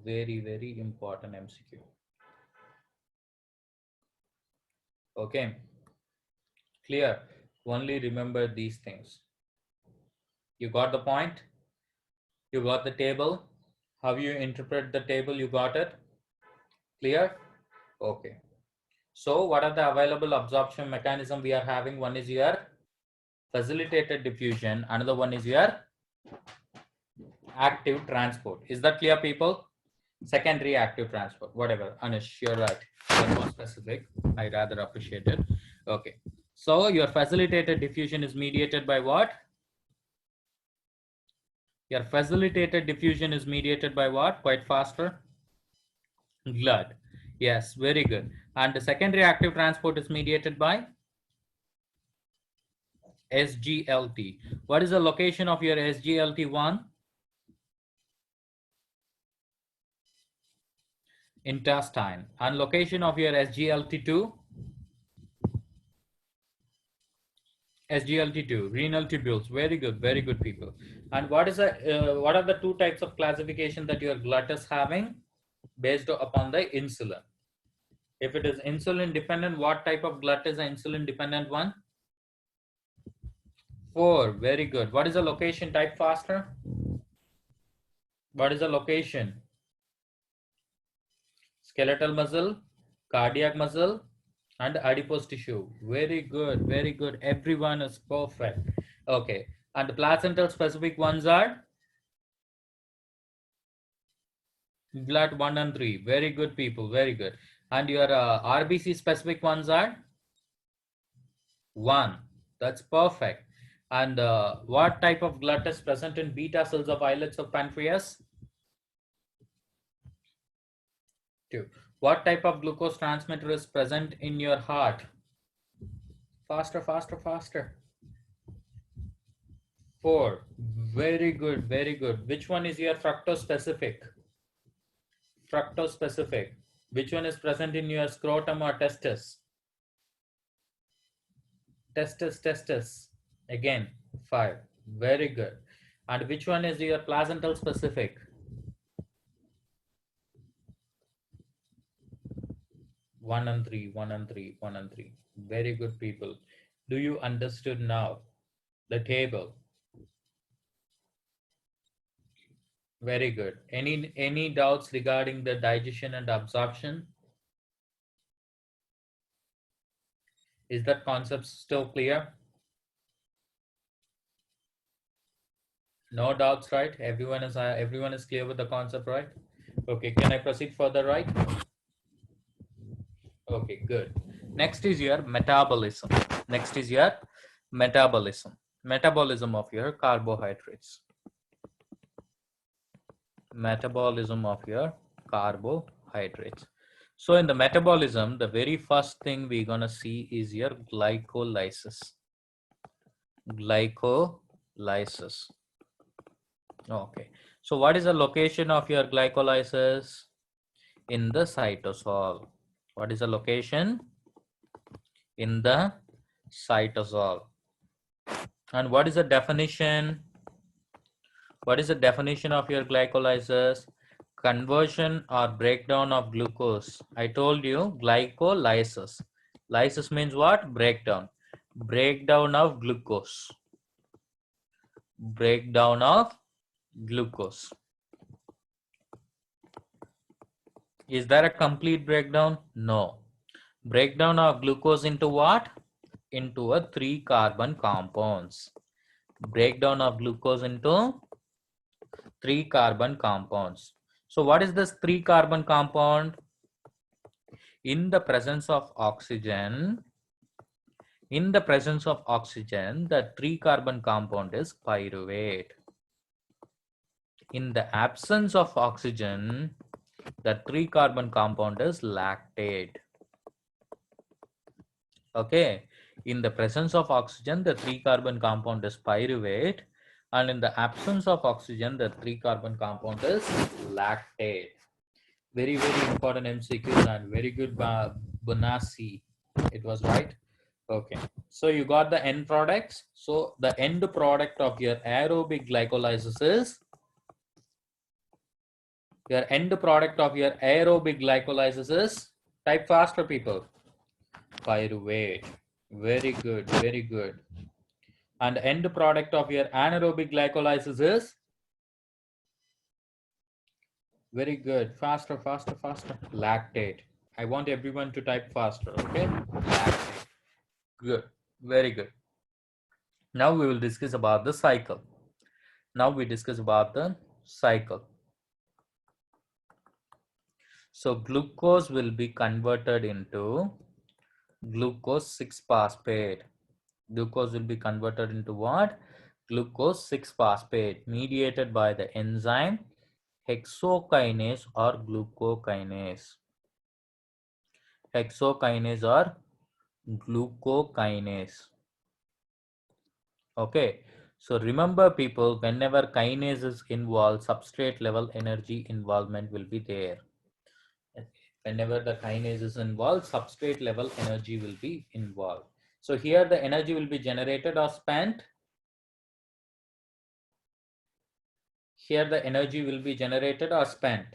Very, very important MCQ. Okay. Clear. Only remember these things. You got the point? You got the table? How you interpret the table? You got it? Clear? Okay. So what are the available absorption mechanism we are having? One is your facilitated diffusion. Another one is your active transport. Is that clear, people? Secondary active transport, whatever. Anish, you're right. You're more specific. I rather appreciate it. Okay. So your facilitated diffusion is mediated by what? Your facilitated diffusion is mediated by what? Quite faster. GLUT. Yes, very good. And the secondary active transport is mediated by SGLT. What is the location of your SGLT1? Intestine. And location of your SGLT2? SGLT2, renal tubules. Very good people. And what is what are the two types of classification that your GLUT is having based upon the insulin? If it is insulin dependent, what type of GLUT is an insulin dependent one? 4. Very good. What is the location? Type faster. What is the location? Skeletal muscle, cardiac muscle, and adipose tissue. Very good. Everyone is perfect. Okay. And the placental specific ones are blood 1 and 3. Very good, people. Very good. And your RBC specific ones are 1. That's perfect. And what type of glut is present in beta cells of islets of pancreas? 2. What type of glucose transmitter is present in your heart? Faster, faster, faster. 4. Very good, very good. Which one is your fructose specific? Fructose specific. Which one is present in your scrotum or testis? Testis, testis. Again, 5. Very good. And which one is your placental specific? 1 and 3, 1 and 3, 1 and 3. Very good, people. Do you understood now the table? Very good. Any doubts regarding the digestion and absorption? Is that concept still clear? No doubts, right? Everyone is clear with the concept, right? Okay, can I proceed further, right? Okay, good. Next is your metabolism. Next is your metabolism. Metabolism of your carbohydrates. Metabolism of your carbohydrates. So in the metabolism, the very first thing we're gonna see is your glycolysis. Glycolysis. Okay. So what is the location of your glycolysis? In the cytosol. What is the location? In the cytosol. And what is the definition? What is the definition of your glycolysis? Conversion or breakdown of glucose. I told you glycolysis. Lysis means what? Breakdown. Breakdown of glucose. Breakdown of glucose. Is there a complete breakdown? No. Breakdown of glucose into what? Into a 3 carbon compounds. Breakdown of glucose into 3 carbon compounds. So what is this 3 carbon compound? In the presence of oxygen, the 3 carbon compound is pyruvate. In the absence of oxygen, the 3 carbon compound is lactate. Okay. In the presence of oxygen, the 3 carbon compound is pyruvate. And in the absence of oxygen, the 3 carbon compound is lactate. Very, very important MCQ and very good Bonassi. It was right. Okay. So you got the end products. So the end product of your aerobic glycolysis is type faster, people. Pyruvate. Very good, very good. And the end product of your anaerobic glycolysis is very good. Faster, faster, faster. Lactate. I want everyone to type faster, okay? Lactate. Good. Very good. Now we will discuss about the cycle. So glucose will be converted into glucose 6-phosphate. Glucose will be converted into what? Glucose 6-phosphate mediated by the enzyme hexokinase or glucokinase. Hexokinase or glucokinase. Okay. So remember, people, whenever kinase is involved, substrate level energy involvement will be there. Whenever the kinase is involved, substrate level energy will be involved. So here the energy will be generated or spent. Here the energy will be generated or spent.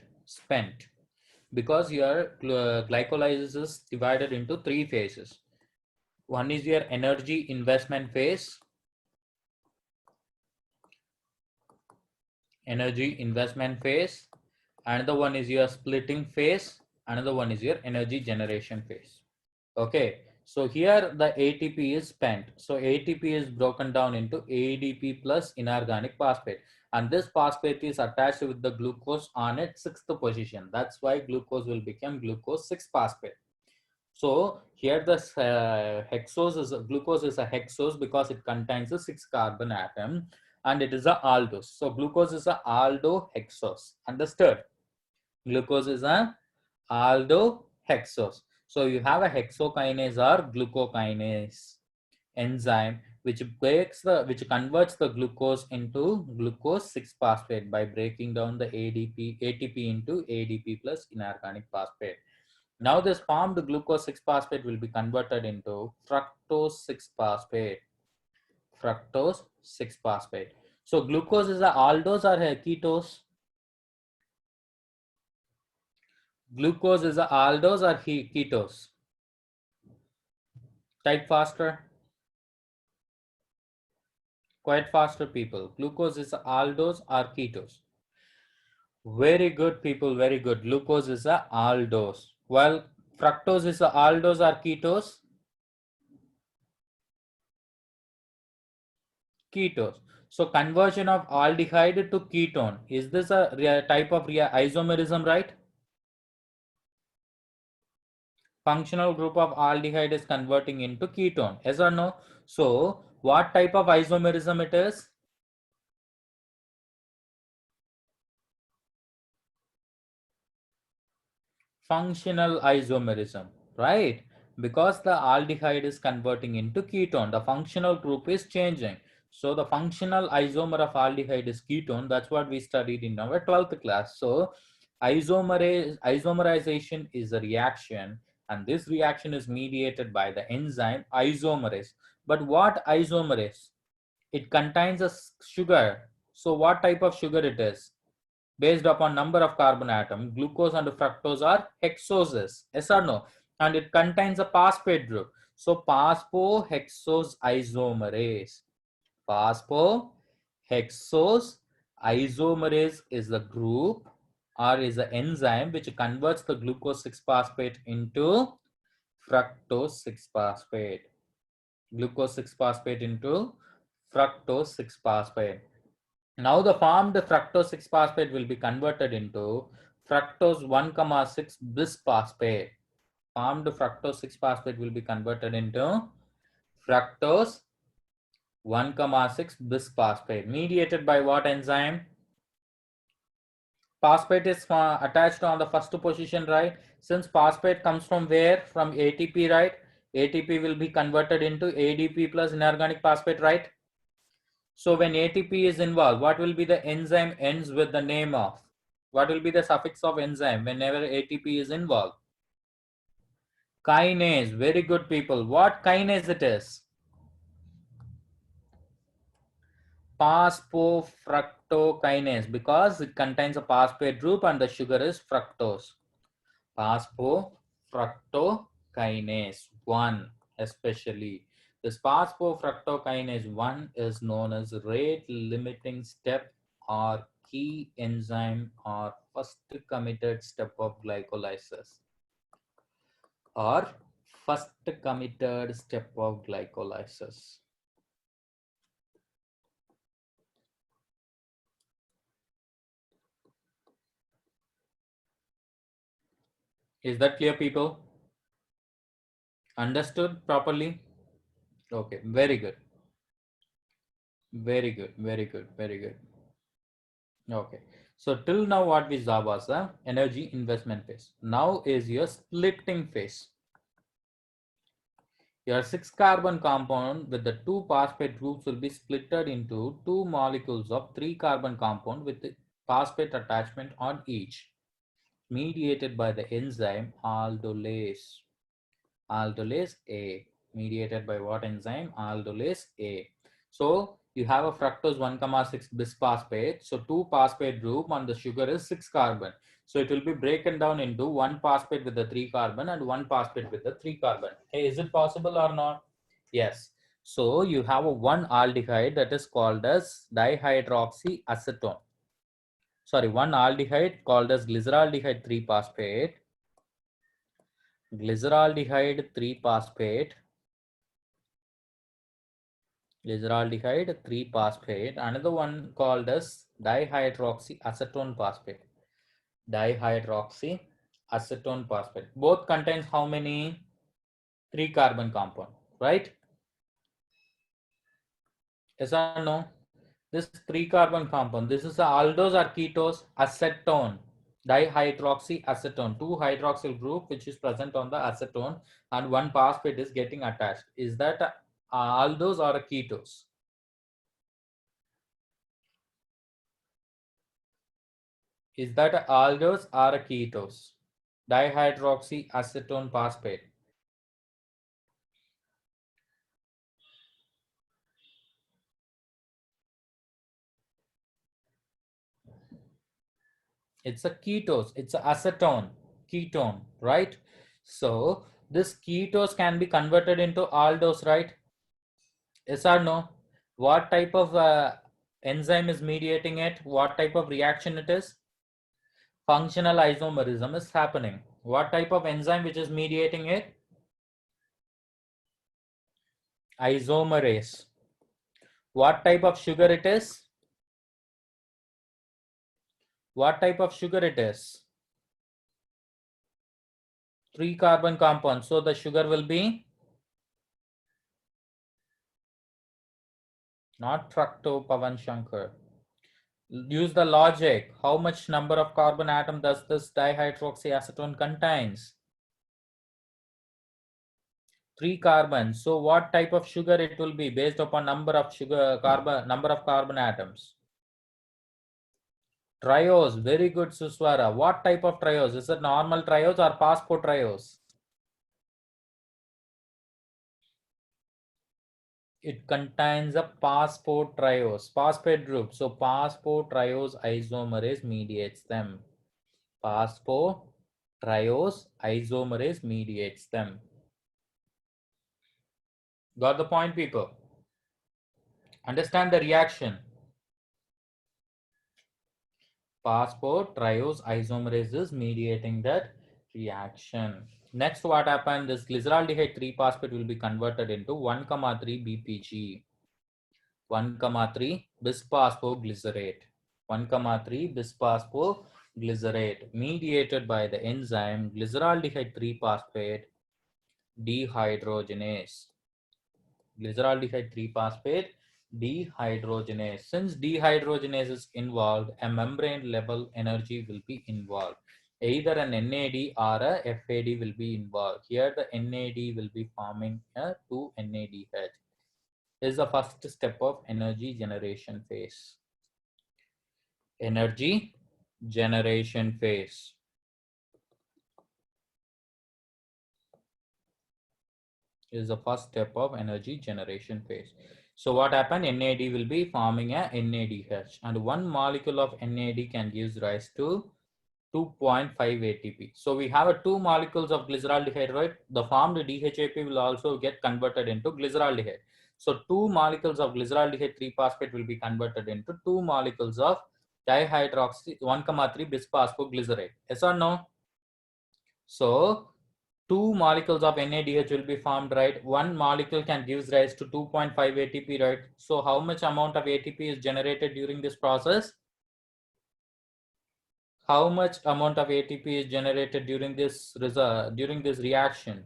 Because your glycolysis is divided into 3 phases. One is your energy investment phase. Another one is your splitting phase. Another one is your energy generation phase. Okay. So here the ATP is spent. So ATP is broken down into ADP plus inorganic phosphate. And this phosphate is attached with the glucose on its sixth position. That's why glucose will become glucose 6-phosphate. So here the hexose is glucose is a hexose because it contains a 6 carbon atom and it is a aldose. So glucose is a aldohexose. Understood? Glucose is a aldohexose. So you have a hexokinase or glucokinase enzyme which converts the glucose into glucose 6-phosphate by breaking down the ATP into ADP plus inorganic phosphate. Now this formed glucose 6-phosphate will be converted into fructose 6-phosphate. Fructose 6-phosphate. So glucose is a aldose or a ketose? Glucose is a aldose or ketose? Type faster. Quite faster, people. Glucose is a aldose or ketose? Very good, people. Very good. Glucose is a aldose. While fructose is a aldose or ketose? Ketose. So conversion of aldehyde to ketone. Is this a type of isomerism, right? Functional group of aldehyde is converting into ketone. Yes or no? So what type of isomerism it is? Functional isomerism, right? Because the aldehyde is converting into ketone, the functional group is changing. So the functional isomer of aldehyde is ketone. That's what we studied in our 12th class. So isomerization is a reaction, and this reaction is mediated by the enzyme isomerase. But what isomerase? It contains a sugar. So what type of sugar it is? Based upon number of carbon atom, glucose and fructose are hexoses. Yes or no? And it contains a phosphate group. So phosphohexose isomerase. Phosphohexose isomerase is the group or is the enzyme which converts the glucose 6-phosphate into fructose 6-phosphate. Glucose 6-phosphate into fructose 6-phosphate. Now the formed fructose 6-phosphate will be converted into fructose 1,6 bisphosphate. Formed fructose 6-phosphate will be converted into fructose 1,6 bisphosphate. Mediated by what enzyme? Phosphate is attached on the first position, right? Since phosphate comes from where? From ATP, right? ATP will be converted into ADP plus inorganic phosphate, right? So when ATP is involved, what will be the enzyme ends with the name of? What will be the suffix of enzyme whenever ATP is involved? Kinase. Very good, people. What kinase it is? Phosphofructokinase, because it contains a phosphate group and the sugar is fructose. Phosphofructokinase 1 especially. This phosphofructokinase 1 is known as rate limiting step or key enzyme or first committed step of glycolysis or first committed step of glycolysis. Is that clear, people? Understood properly? Okay, very good. Very good, very good, very good. Okay. So till now what we saw was the energy investment phase. Now is your splitting phase. Your 6-carbon compound with the 2 phosphate groups will be splitted into 2 molecules of 3-carbon compound with the phosphate attachment on each, mediated by the enzyme aldolase. Aldolase A. Mediated by what enzyme? Aldolase A. So you have a fructose 1,6 bisphosphate. So 2 phosphate group and the sugar is 6 carbon. So it will be broken down into 1 phosphate with the 3 carbon and 1 phosphate with the 3 carbon. Hey, is it possible or not? Yes. So you have a 1 aldehyde that is called as dihydroxyacetone. Sorry, 1 aldehyde called as glyceraldehyde 3 phosphate glyceraldehyde 3-phosphate, glyceraldehyde 3-phosphate, another one called as dihydroxyacetone phosphate, dihydroxyacetone phosphate. Both contains how many? 3 carbon compound, right? Yes or no? This 3 carbon compound, this is a aldose or ketose? Acetone, dihydroxyacetone, 2 hydroxyl group which is present on the acetone and 1 phosphate is getting attached. Is that a aldose or a ketose? Is that a aldose or a ketose? Dihydroxyacetone phosphate. It's a ketose, it's a acetone, ketone, right? So this ketose can be converted into aldose, right? Yes or no? What type of enzyme is mediating it? What type of reaction it is? Functional isomerism is happening. What type of enzyme which is mediating it? Isomerase. What type of sugar it is? What type of sugar it is? 3 carbon compound. So the sugar will be not fructo Pavan Shankar. Use the logic. How much number of carbon atom does this dihydroxyacetone contains? 3 carbons. So what type of sugar it will be based upon number of number of carbon atoms? Triose. Very good, Suswara. What type of triose? Is it normal triose or phosphotriose? It contains a phosphotriose, phosphate group. So phosphotriose isomerase mediates them. Phosphotriose isomerase mediates them. Got the point, people? Understand the reaction. Phosphotriose isomerase is mediating that reaction. Next, what happened? This glyceraldehyde 3-phosphate will be converted into 1,3 BPG, 1,3 bisphosphoglycerate, 1,3 bisphosphoglycerate, mediated by the enzyme glyceraldehyde 3-phosphate dehydrogenase. Glyceraldehyde 3-phosphate dehydrogenase. Since dehydrogenase is involved, a membrane level energy will be involved. Either an NAD or a FAD will be involved. Here the NAD will be forming a 2-NADH. This is the first step of energy generation phase. Energy generation phase. Is the first step of energy generation phase. So what happened? NAD will be forming a NADH, and one molecule of NAD can give rise to 2.5 ATP. So we have two molecules of glyceraldehyde, right? The formed DHAP will also get converted into glyceraldehyde. So two molecules of glyceraldehyde 3-phosphate will be converted into two molecules of dihydroxy 1,3 bisphosphoglycerate. Yes or no? So two molecules of NADH will be formed, right? One molecule can give rise to 2.5 ATP, right? So how much amount of ATP is generated during this process? How much amount of ATP is generated during this reaction?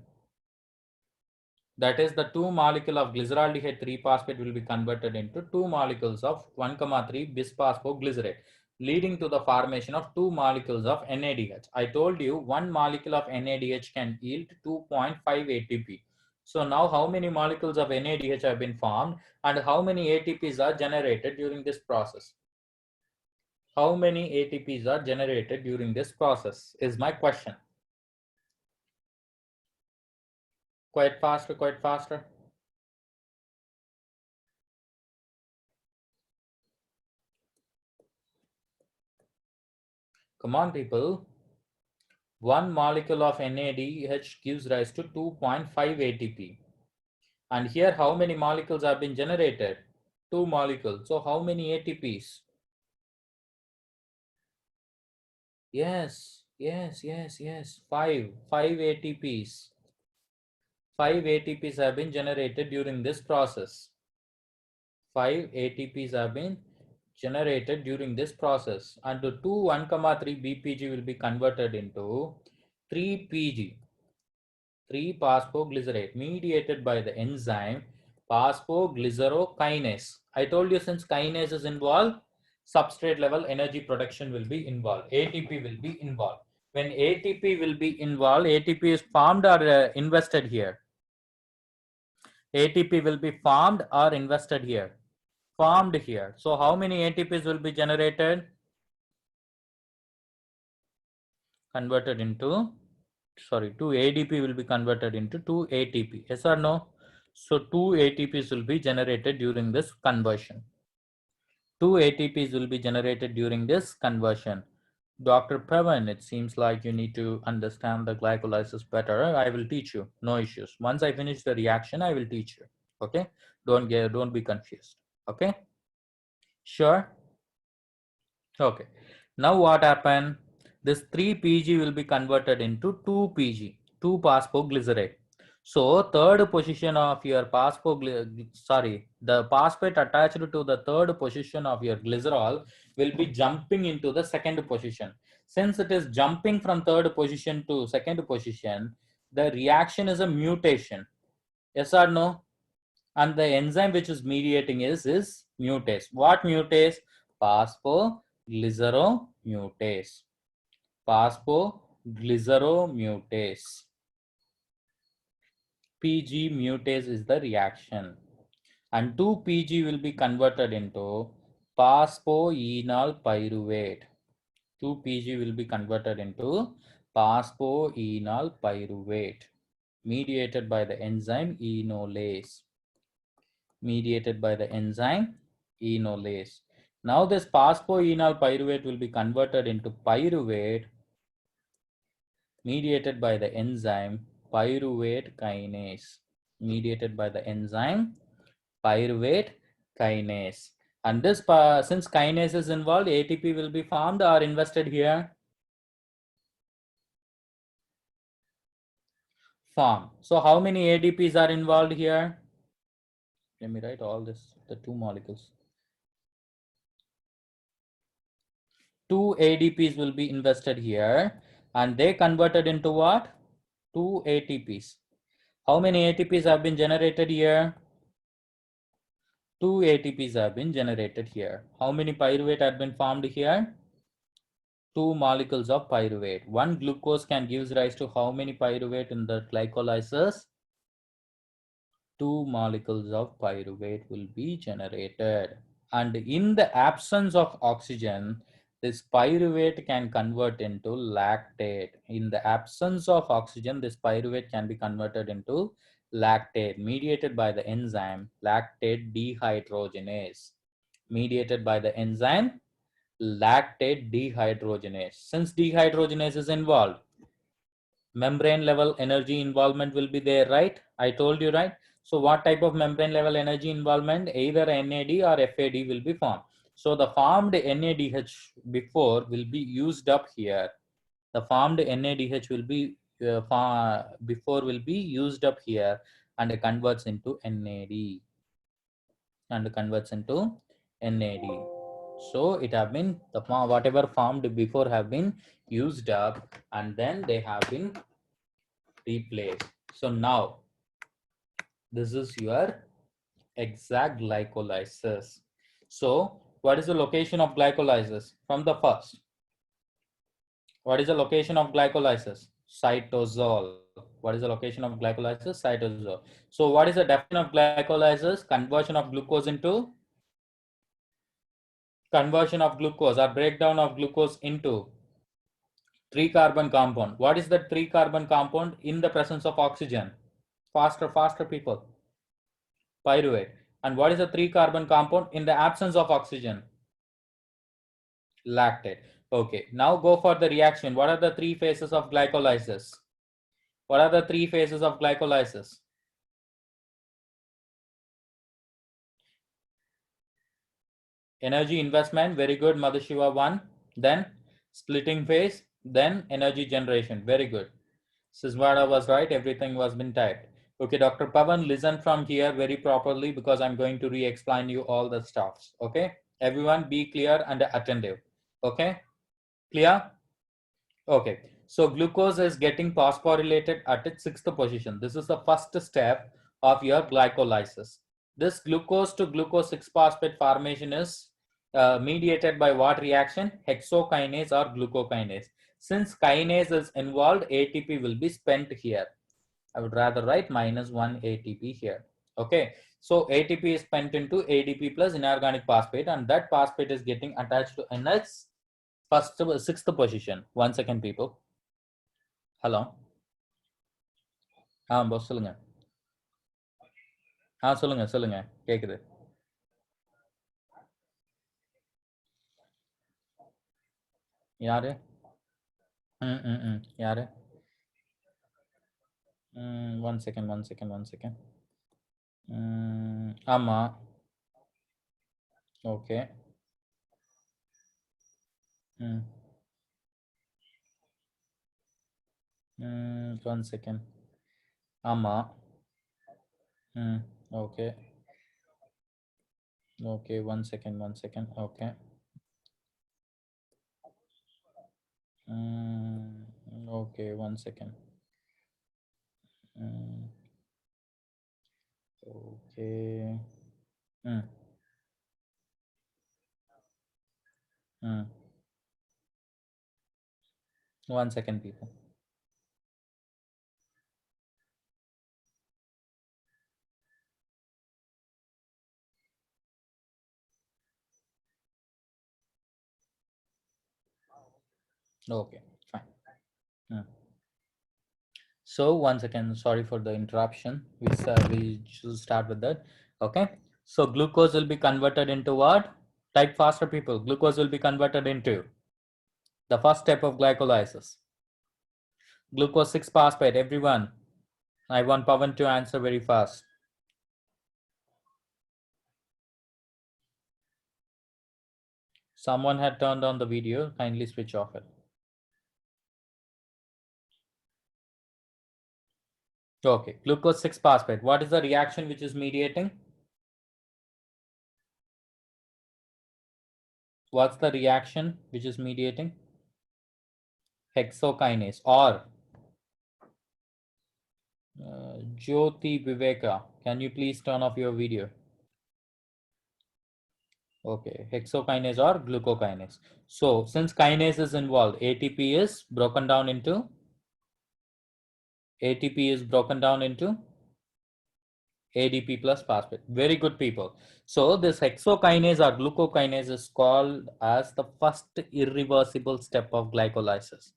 That is, the two molecule of glyceraldehyde 3-phosphate will be converted into two molecules of 1,3 bisphosphoglycerate, leading to the formation of two molecules of NADH. I told you one molecule of NADH can yield 2.5 ATP. So now how many molecules of NADH have been formed and how many ATPs are generated during this process? How many ATPs are generated during this process is my question. Quite faster, quite faster. Come on, people. One molecule of NADH gives rise to 2.5 ATP. And here, how many molecules have been generated? Two molecules. So how many ATPs? Yes, Yes. Five ATPs. 5 ATPs have been generated during this process. 5 ATPs have been generated during this process, and the 2 1,3 BPG will be converted into 3 PG, 3 phosphoglycerate, mediated by the enzyme phosphoglycerokinase. I told you, since kinase is involved, substrate level energy production will be involved. ATP will be involved. When ATP will be involved, ATP is formed or invested here. ATP will be formed or invested here. Formed here. So how many ATPs will be generated? Converted into, sorry, 2 ADP will be converted into 2 ATP. Yes or no? So 2 ATPs will be generated during this conversion. 2 ATPs will be generated during this conversion. Dr. Pavan, it seems like you need to understand the glycolysis better. I will teach you. No issues. Once I finish the reaction, I will teach you. Okay? Don't be confused. Okay? Sure? Okay. Now what happened? This 3 PG will be converted into 2 PG, 2 phosphoglycerate. So third position of your the phosphate attached to the third position of your glycerol will be jumping into the second position. Since it is jumping from third position to second position, the reaction is a mutation. Yes or no? And the enzyme which is mediating is mutase. What mutase? Phosphoglyceromutase. Phosphoglyceromutase. PG mutase is the reaction, and 2 PG will be converted into phosphoenol pyruvate. 2 PG will be converted into phosphoenol pyruvate, mediated by the enzyme enolase. Mediated by the enzyme enolase. Now this phosphoenol pyruvate will be converted into pyruvate, mediated by the enzyme pyruvate kinase. Mediated by the enzyme pyruvate kinase. And this, since kinase is involved, ATP will be formed or invested here. Form. So how many ADPs are involved here? Let me write all this, the 2 molecules. 2 ADPs will be invested here, and they converted into what? 2 ATPs. How many ATPs have been generated here? 2 ATPs have been generated here. How many pyruvate have been formed here? 2 molecules of pyruvate. One glucose can give rise to how many pyruvate in the glycolysis? 2 molecules of pyruvate will be generated. And in the absence of oxygen, this pyruvate can convert into lactate. In the absence of oxygen, this pyruvate can be converted into lactate, mediated by the enzyme lactate dehydrogenase. Mediated by the enzyme lactate dehydrogenase. Since dehydrogenase is involved, membrane level energy involvement will be there, right? I told you, right? So what type of membrane level energy involvement? Either NAD or FAD will be formed. So the formed NADH before will be used up here. The formed NADH will be before will be used up here, and converts into NAD. And converts into NAD. So it have been the whatever formed before have been used up, and then they have been replaced. So now this is your exact glycolysis. So what is the location of glycolysis? From the first, what is the location of glycolysis? Cytosol. What is the location of glycolysis? Cytosol. So what is the definition of glycolysis? Conversion of glucose or breakdown of glucose into 3 carbon compound. What is the 3 carbon compound in the presence of oxygen? Faster people. Pyruvate. And what is the 3 carbon compound in the absence of oxygen? Lactate. Okay, now go for the reaction. What are the 3 phases of glycolysis? What are the 3 phases of glycolysis? Energy investment, very good, Madhushiva 1. Then splitting phase, then energy generation. Very good. Siswada was right. Everything was been typed. Okay, Dr. Pavan, listen from here very properly because I'm going to re-explain you all the stuffs. Okay, everyone be clear and attentive. Okay, clear? Okay, so glucose is getting phosphorylated at its sixth position. This is the first step of your glycolysis. This glucose to glucose 6-phosphate formation is mediated by what reaction? Hexokinase or glucokinase. Since kinase is involved, ATP will be spent here. I would rather write -1 ATP here. Okay, so ATP is spent into ADP plus inorganic phosphate, and that phosphate is getting attached to NH sixth position. 1 second, people. Hello. boss சொல்லுங்க. சொல்லுங்க சொல்லுங்க கேக்குது. யாரு? யாரு? 1 second. ஆமா. Okay. 1 second. ஆமா. Okay. Okay, 1 second. Okay. Okay, 1 second. Okay. 1 second, people. Okay, fine. So 1 second, sorry for the interruption. We should start with that. Okay, so glucose will be converted into what? Type faster, people. Glucose will be converted into the first step of glycolysis. Glucose 6-phosphate, everyone. I want Pavan to answer very fast. Someone had turned on the video, kindly switch off it. Okay, glucose 6-phosphate. What is the reaction which is mediating? What's the reaction which is mediating? Hexokinase or Jyoti Viveka. Can you please turn off your video? Okay, hexokinase or glucokinase. So since kinase is involved, ATP is broken down into ADP plus phosphate. Very good, people. So this hexokinase or glucokinase is called as the first irreversible step of glycolysis.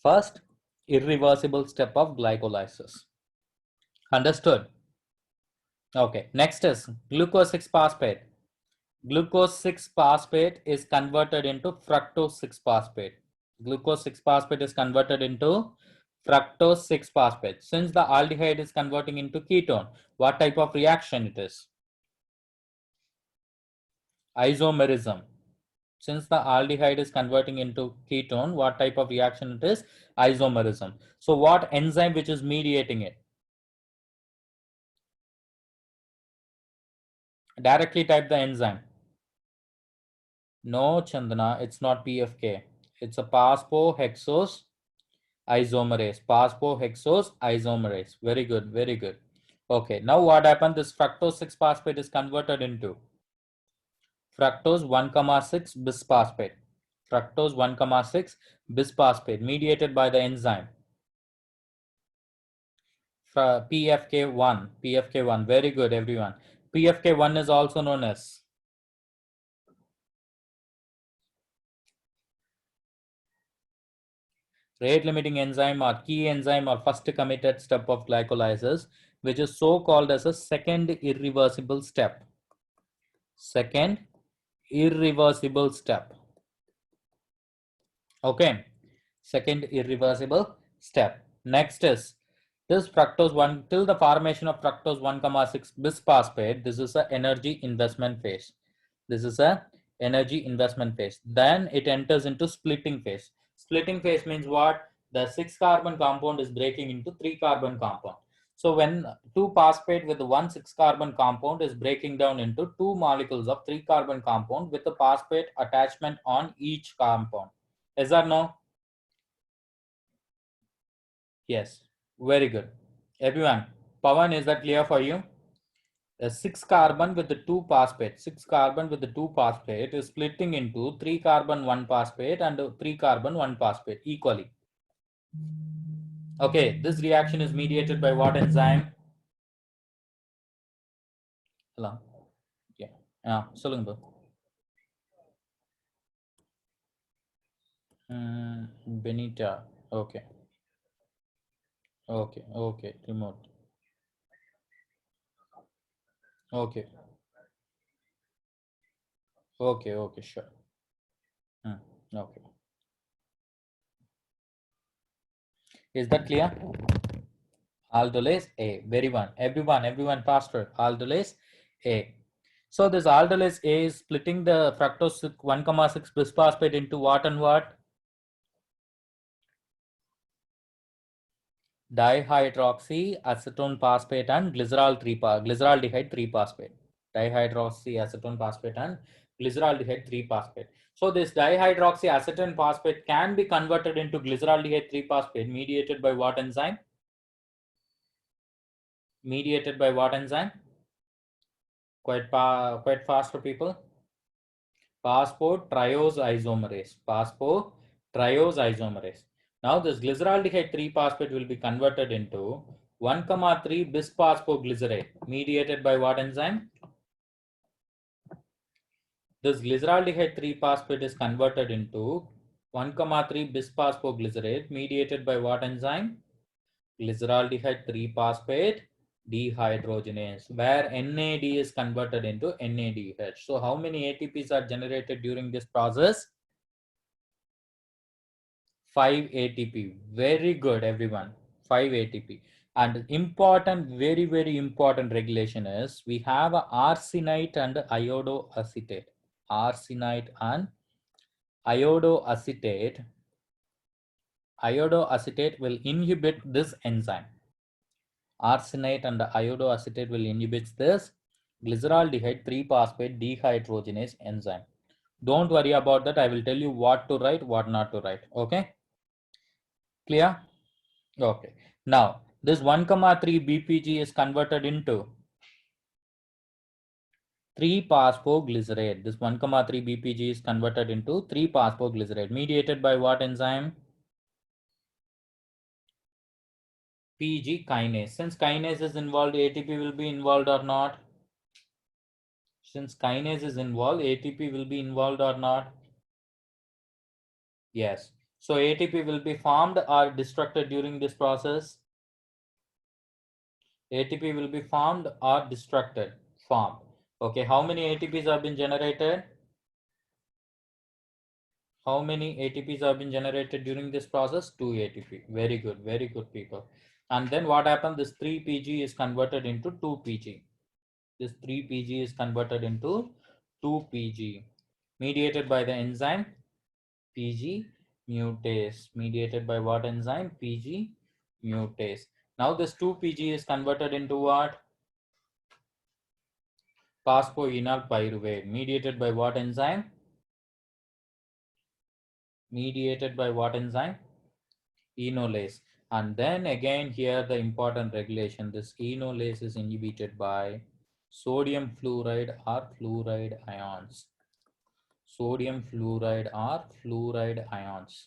First irreversible step of glycolysis. Understood? Okay, next is glucose 6-phosphate. Glucose 6-phosphate is converted into fructose 6-phosphate. Glucose 6-phosphate is converted into fructose 6-phosphate. Since the aldehyde is converting into ketone, what type of reaction it is? Isomerism. Since the aldehyde is converting into ketone, what type of reaction it is? Isomerism. So what enzyme which is mediating it? Directly type the enzyme. No, Chandana, it's not PFK. It's a phosphohexose isomerase. Phosphohexose isomerase. Very good, very good. Okay, now what happened? This fructose 6-phosphate is converted into fructose 1,6 bisphosphate. Fructose 1,6 bisphosphate mediated by the enzyme PFK1. PFK1. Very good, everyone. PFK1 is also known as rate limiting enzyme or key enzyme or first committed step of glycolysis, which is so called as a second irreversible step. Second irreversible step. Okay, second irreversible step. Next is this fructose 1 till the formation of fructose 1,6 bisphosphate. This is a energy investment phase. This is a energy investment phase. Then it enters into splitting phase. Splitting phase means what? The 6-carbon compound is breaking into 3-carbon compound. So when 2-phosphate with 1 6-carbon compound is breaking down into 2 molecules of 3-carbon compound with a phosphate attachment on each compound. Is that no? Yes. Very good. Everyone, Pawan, is that clear for you? A 6-carbon with the 2 phosphate, 6-carbon with the 2 phosphate is splitting into 3-carbon 1 phosphate and 3-carbon 1 phosphate equally. Okay, this reaction is mediated by what enzyme? Hello. Yeah. சொல்லுங்க bro. Benita. Okay. Okay. Okay. Remote. Okay. Okay. Okay. Sure. Okay. Is that clear? Aldolase A. Very one. Everyone faster. Aldolase A. So this aldolase A is splitting the fructose 1,6 bisphosphate into what and what? Dihydroxy acetone phosphate and glyceraldehyde 3 phosphate. Dihydroxy acetone phosphate and glyceraldehyde 3 phosphate. So this dihydroxy acetone phosphate can be converted into glyceraldehyde 3 phosphate mediated by what enzyme? Mediated by what enzyme? Quite fast for people. Phosphotriose isomerase. Phosphotriose isomerase. Now this glyceraldehyde 3 phosphate will be converted into 1,3 bisphosphoglycerate mediated by what enzyme? This glyceraldehyde 3 phosphate is converted into 1,3 bisphosphoglycerate mediated by what enzyme? Glyceraldehyde 3 phosphate dehydrogenase, where NAD is converted into NADH. So how many ATPs are generated during this process? 5 ATP. Very good, everyone. 5 ATP. And important, very important regulation is we have a arsenite and iodoacetate. Arsenite and iodoacetate. Iodoacetate will inhibit this enzyme. Arsenite and iodoacetate will inhibit this glyceraldehyde 3 phosphate dehydrogenase enzyme. Don't worry about that. I will tell you what to write, what not to write. Okay? Clear? Okay. Now, this 1,3 BPG is converted into 3-phosphoglycerate. This 1,3 BPG is converted into 3-phosphoglycerate. Mediated by what enzyme? PG kinase. Since kinase is involved, ATP will be involved or not? Since kinase is involved, ATP will be involved or not? Yes. So ATP will be formed or destructed during this process? ATP will be formed or destructed? Formed. Okay, how many ATPs have been generated? How many ATPs have been generated during this process? 2 ATP. Very good people. And then what happened? This 3 PG is converted into 2 PG. This 3 PG is converted into 2 PG. Mediated by the enzyme PG mutase. Mediated by what enzyme? PG mutase. Now this 2 PG is converted into what? Phosphoenol pyruvate. Mediated by what enzyme? Mediated by what enzyme? Enolase. And then again here the important regulation, this enolase is inhibited by sodium fluoride or fluoride ions. Sodium fluoride or fluoride ions.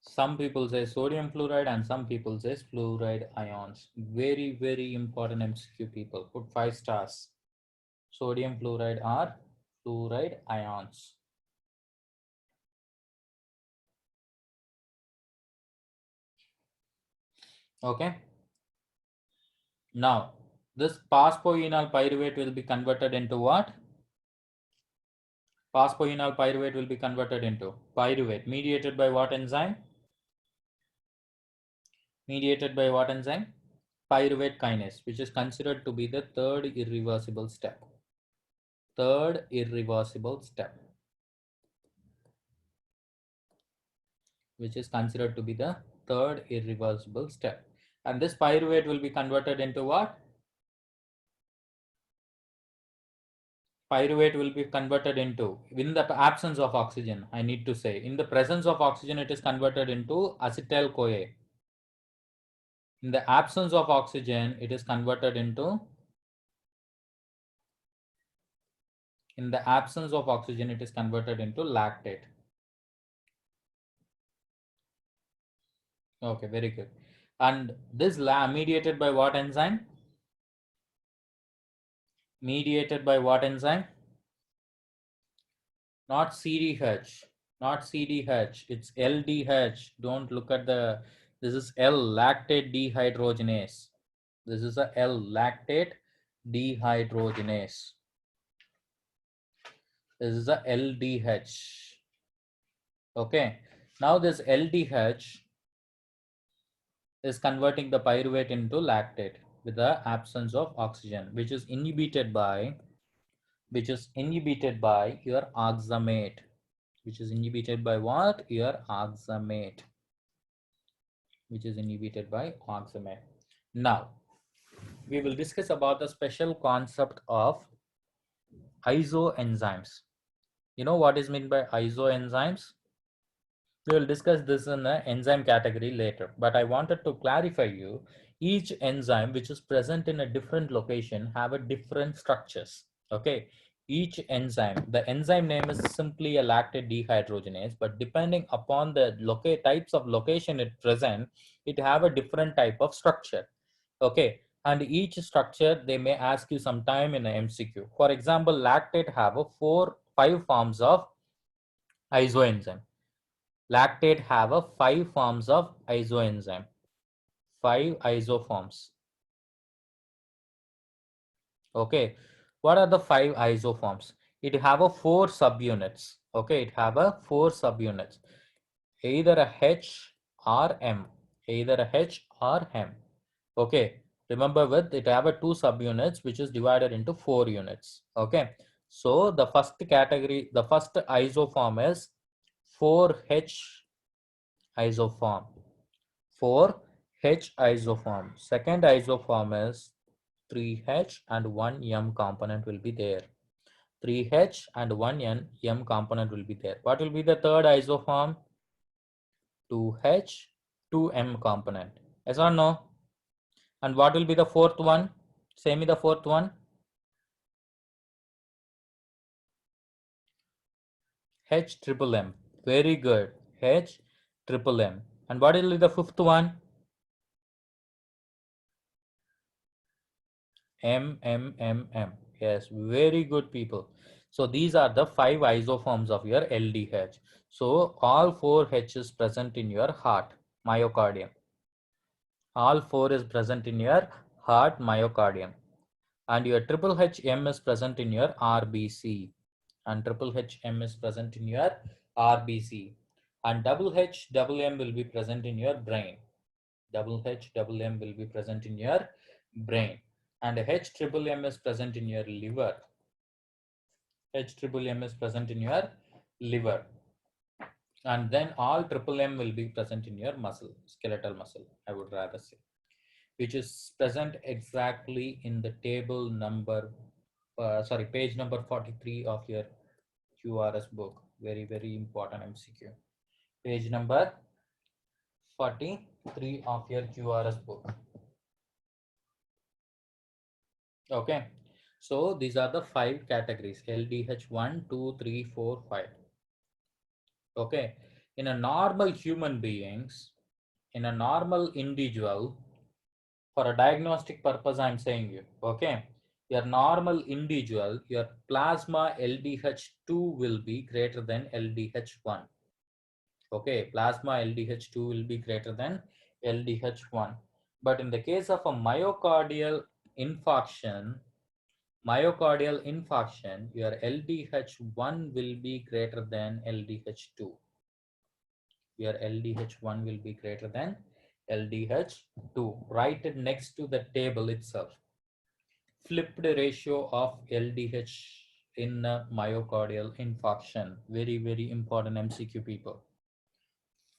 Some people say sodium fluoride and some people say fluoride ions. Very important MCQ people. Put 5 stars. Sodium fluoride or fluoride ions. Okay. Now, this phosphoenol pyruvate will be converted into what? Phosphoenol pyruvate will be converted into pyruvate. Mediated by what enzyme? Mediated by what enzyme? Pyruvate kinase, which is considered to be the third irreversible step. third irreversible step, which is considered to be the third irreversible step. And this pyruvate will be converted into what? Pyruvate will be converted into, in the absence of oxygen, I need to say. In the presence of oxygen, it is converted into acetyl-CoA. In the absence of oxygen, it is converted into, in the absence of oxygen, it is converted into lactate. Okay, very good. And this mediated by what enzyme? Mediated by what enzyme? Not CDH, not CDH, it's LDH. Don't look at the, this is L, lactate dehydrogenase. This is a L, lactate dehydrogenase. This is a LDH. Okay, now this LDH is converting the pyruvate into lactate with the absence of oxygen, which is inhibited by your oxamate, which is inhibited by what? Your oxamate, which is inhibited by oxamate. Now, we will discuss about the special concept of isoenzymes. You know what is meant by isoenzymes? We will discuss this in the enzyme category later, but I wanted to clarify you, each enzyme which is present in a different location have a different structures. Okay, each enzyme, the enzyme name is simply a lactate dehydrogenase, but depending upon the types of location it present, it have a different type of structure. Okay, and each structure they may ask you sometime in an MCQ. For example, lactate have a 5 forms of isoenzyme. Lactate have a 5 forms of isoenzyme, 5 isoforms. Okay, what are the 5 isoforms? It have a 4 subunits. Okay, it have a 4 subunits, either a H or M, either a H or M. Okay, remember with it have a 2 subunits which is divided into 4 units. Okay, so the first category, the first isoform is 4H isoform. 4H isoform. Second isoform is 3H and 1M component will be there. 3H and 1M component will be there. What will be the third isoform? 2H, 2M component. Yes or no? And what will be the fourth one? Say me the fourth one. H triple M. Very good. H triple M. And what will be the fifth one? M. Yes, very good people. So these are the 5 isoforms of your LDH. So all 4 H is present in your heart, myocardium. All 4 is present in your heart, myocardium. And your triple HM is present in your RBC. And triple HM is present in your RBC. And double HM will be present in your brain. Double HM will be present in your brain. And H triple M is present in your liver. H triple M is present in your liver. And then all triple M will be present in your muscle, skeletal muscle, I would rather say, which is present exactly in the table number, page number 43 of your QRS book. Very, very important MCQ. Page number 43 of your QRS book. Okay. So these are the 5 categories: LDH 1, 2, 3, 4, 5. Okay. In a normal human beings, in a normal individual, for a diagnostic purpose, I'm saying you, okay, your normal individual, your plasma LDH2 will be greater than LDH1. Okay, plasma LDH2 will be greater than LDH1. But in the case of a infarction, your LDH1 will be greater than LDH2. Your LDH1 will be greater than LDH2. Write it next to the table itself. Flipped ratio of LDH in a myocardial infarction? Very, very important MCQ, people.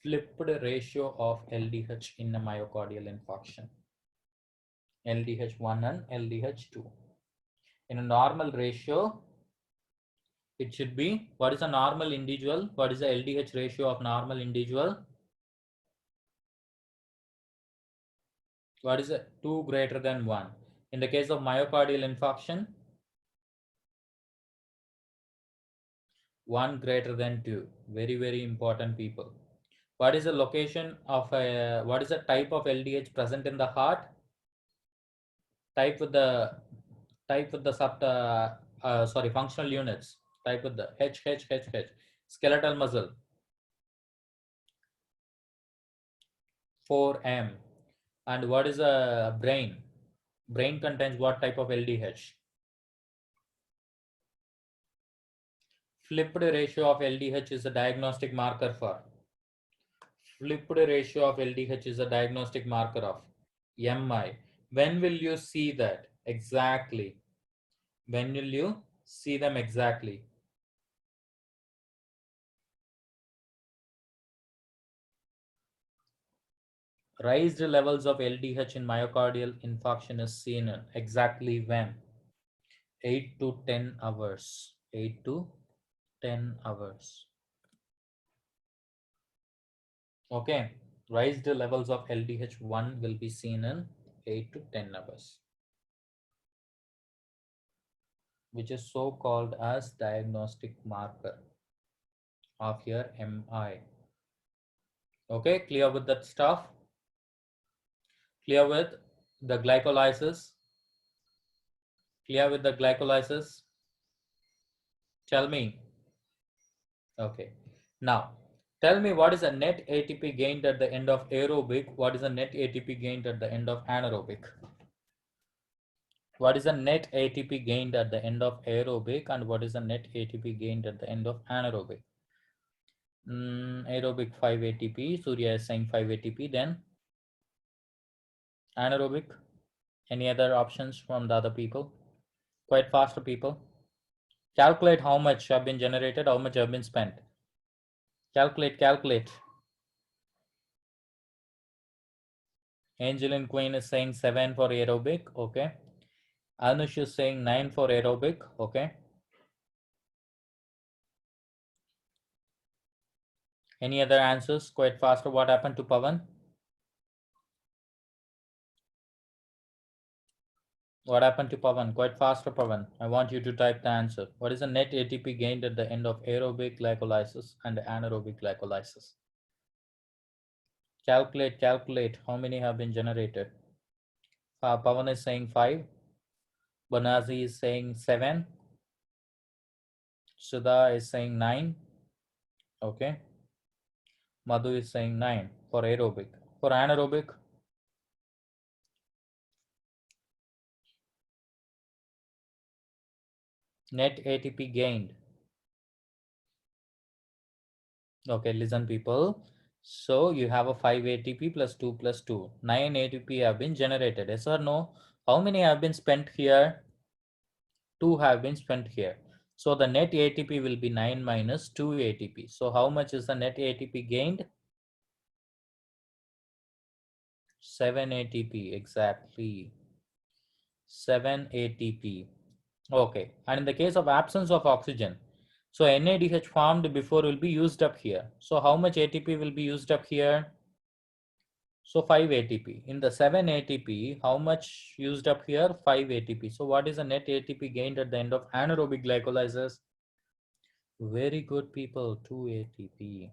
Flipped ratio of LDH in a myocardial infarction. LDH1 and LDH2. In a normal ratio, it should be, what is a normal individual? What is the LDH ratio of normal individual? What is it? 2 greater than 1. In the case of myocardial infarction, 1 greater than 2. Very, very important, people. What is the location of what is the type of LDH present in the heart? Type with the functional units. Type with the H. Skeletal muscle. 4M. And what is a brain? Brain contains what type of LDH? Flipped ratio of LDH is a diagnostic marker for. Flipped ratio of LDH is a diagnostic marker of MI. When will you see that? Exactly. When will you see them exactly? Raised levels of LDH in myocardial infarction is seen in exactly when? 8 to 10 hours. 8 to 10 hours. Okay. Raised levels of LDH1 will be seen in 8 to 10 hours, which is so called as diagnostic marker of your MI. Okay, clear with that stuff? Clear with the glycolysis? Clear with the glycolysis? Tell me. Okay. Now, tell me what is the net ATP gained at the end of aerobic? What is the net ATP gained at the end of anaerobic? What is the net ATP gained at the end of aerobic and what is the net ATP gained at the end of anaerobic? Aerobic 5 ATP, Surya is saying 5 ATP, then anaerobic. Any other options from the other people? Quite faster, people. Calculate how much have been generated, how much have been spent. Calculate. Angeline Queen is saying 7 for aerobic, okay. Anush is saying 9 for aerobic, okay. Any other answers? Quite faster. What happened to Pavan? What happened to Pavan? Quite faster, Pavan. I want you to type the answer. What is the net ATP gained at the end of aerobic glycolysis and anaerobic glycolysis? Calculate. How many have been generated? Pavan is saying 5. Banazi is saying 7. Sudha is saying 9. Okay. Madhu is saying 9 for aerobic. For anaerobic, net ATP gained. Okay, listen, people. So you have a 5 ATP plus 2 plus 2. 9 ATP have been generated. Yes or no? How many have been spent here? 2 have been spent here. So the net ATP will be 9 minus 2 ATP. So how much is the net ATP gained? 7 ATP, exactly. 7 ATP. Okay, and in the case of absence of oxygen, so NADH formed before will be used up here. So how much ATP will be used up here? So 5 ATP. In the 7 ATP, how much used up here? 5 ATP. So what is the net ATP gained at the end of anaerobic glycolysis? Very good, people. 2 ATP.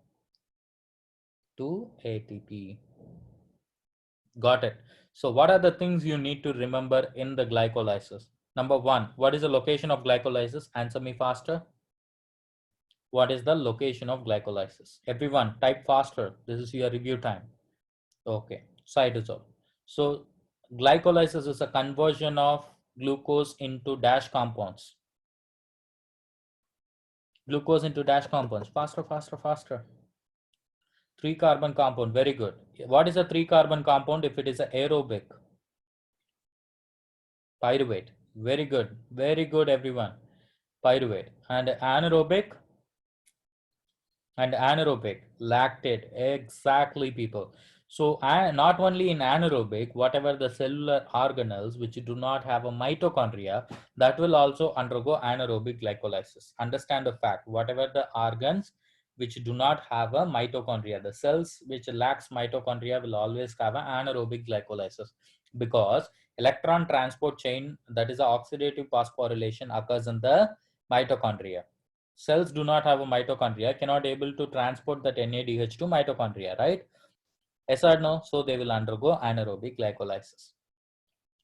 2 ATP. Got it. So what are the things you need to remember in the glycolysis? Number 1, what is the location of glycolysis? Answer me faster. What is the location of glycolysis? Everyone, type faster. This is your review time. Okay, cytosol. So glycolysis is a conversion of glucose into dash compounds. Glucose into dash compounds. Faster. 3-carbon compound. Very good. What is a 3-carbon compound if it is an aerobic? Pyruvate. Very good, everyone. pyruvate, and anaerobic lactate, exactly, people. So not only in anaerobic, whatever the cellular organelles which do not have a mitochondria, that will also undergo anaerobic glycolysis. Understand the fact, whatever the organs which do not have a mitochondria, the cells which lacks mitochondria will always have an anaerobic glycolysis, because electron transport chain, that is the oxidative phosphorylation, occurs in the mitochondria. Cells do not have a mitochondria, cannot able to transport that NADH to mitochondria, right? Yes or no? So they will undergo anaerobic glycolysis.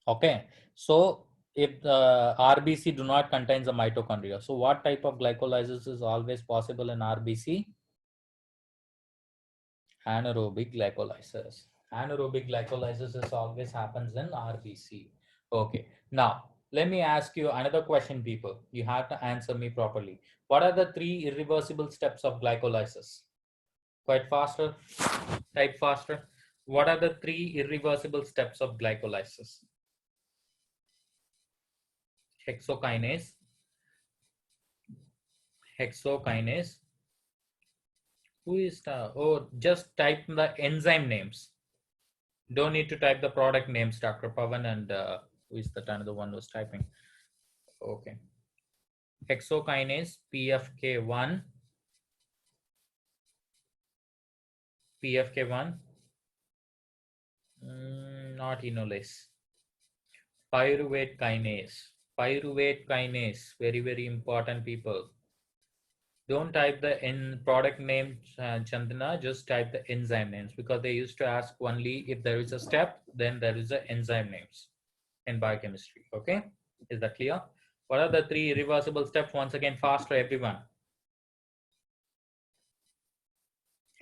Okay. So if the RBC do not contain the mitochondria, so what type of glycolysis is always possible in RBC? Anaerobic glycolysis. Anaerobic glycolysis is always happens in RBC. Okay. Now, let me ask you another question, people. You have to answer me properly. What are the 3 irreversible steps of glycolysis? Quite faster, type faster. What are the 3 irreversible steps of glycolysis? Hexokinase, hexokinase. Who is the, oh, just type the enzyme names. Don't need to type the product names, Dr. Pavan, and who is that another one was typing? Okay. Hexokinase, PFK1, PFK1, not enolase. Pyruvate kinase, pyruvate kinase, very, very important, people. Don't type the product name, Chandana, just type the enzyme names, because they used to ask only if there is a step, then there is a enzyme names in biochemistry. Okay, is that clear? What are the 3 irreversible steps? Once again, faster, everyone.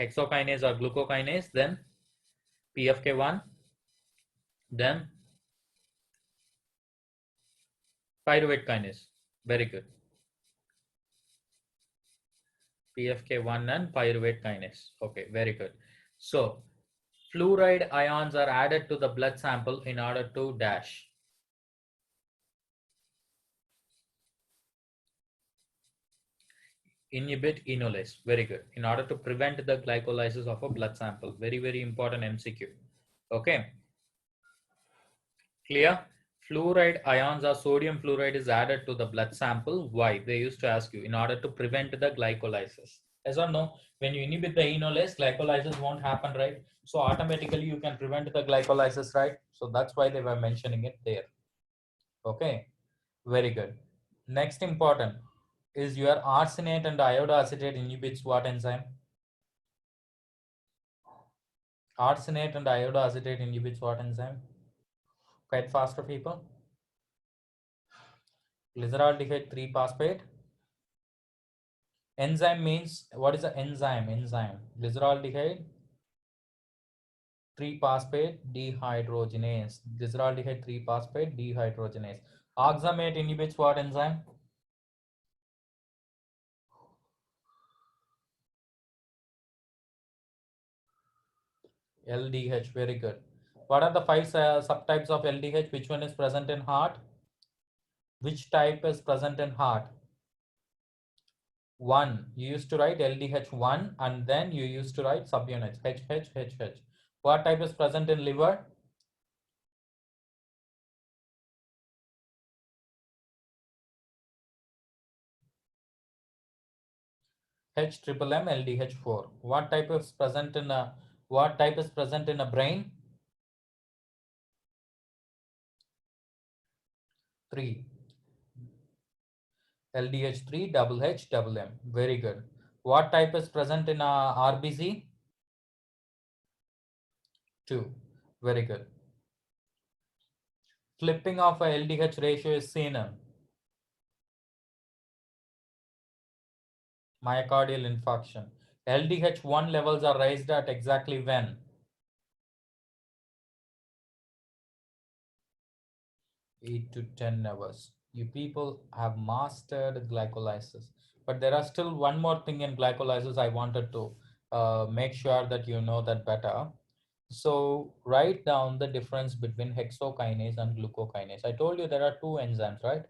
Hexokinase or glucokinase, then PFK1, then pyruvate kinase. Very good. PFK1 and pyruvate kinase. Okay, very good. So fluoride ions are added to the blood sample in order to dash. Inhibit enolase. Very good. In order to prevent the glycolysis of a blood sample. Very, very important MCQ. Okay. Clear? Fluoride ions or sodium fluoride is added to the blood sample. Why? They used to ask you, in order to prevent the glycolysis. Yes or no? When you inhibit the enolase, glycolysis won't happen, right? So automatically you can prevent the glycolysis, right? So that's why they were mentioning it there. Okay. Very good. Next important is your arsenate and iodoacetate inhibits what enzyme? Arsenate and iodoacetate inhibits what enzyme? Quite faster, people. Glyceraldehyde 3-phosphate. Enzyme means, what is the enzyme? Enzyme. Glyceraldehyde 3-phosphate dehydrogenase. Glyceraldehyde 3-phosphate dehydrogenase. Oxamate inhibits what enzyme? LDH. Very good. What are the 5 subtypes of LDH? Which one is present in heart? Which type is present in heart? 1. You used to write LDH1 and then you used to write subunits HH. What type is present in liver? H triple M LDH4. What type is present in a brain? 3. LDH3 double H double M. Very good. What type is present in RBC? 2. Very good. Flipping of a LDH ratio is seen in myocardial infarction. LDH1 levels are raised at exactly when? 8 to 10 hours. You people have mastered glycolysis, but there are still one more thing in glycolysis I wanted to make sure that you know that better. So write down the difference between hexokinase and glucokinase. I told you there are 2 enzymes, right?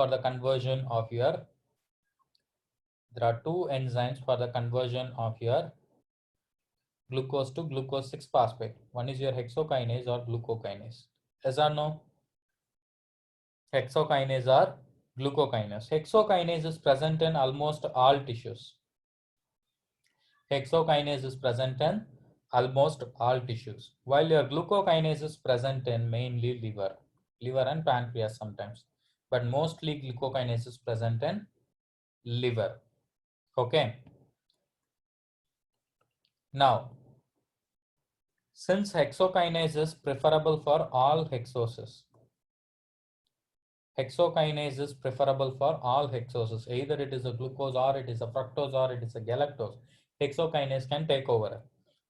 for the conversion of your, there are two enzymes for the conversion of your glucose to glucose 6 phosphate. One is your hexokinase or glucokinase. Yes or no? Hexokinase or glucokinase. Hexokinase is present in almost all tissues. Hexokinase is present in almost all tissues, while your glucokinase is present in mainly liver and pancreas sometimes, but mostly glucokinase is present in liver. Okay. Now, since hexokinase is preferable for all hexoses, hexokinase is preferable for all hexoses, either it is a glucose or it is a fructose or it is a galactose. Hexokinase can take over,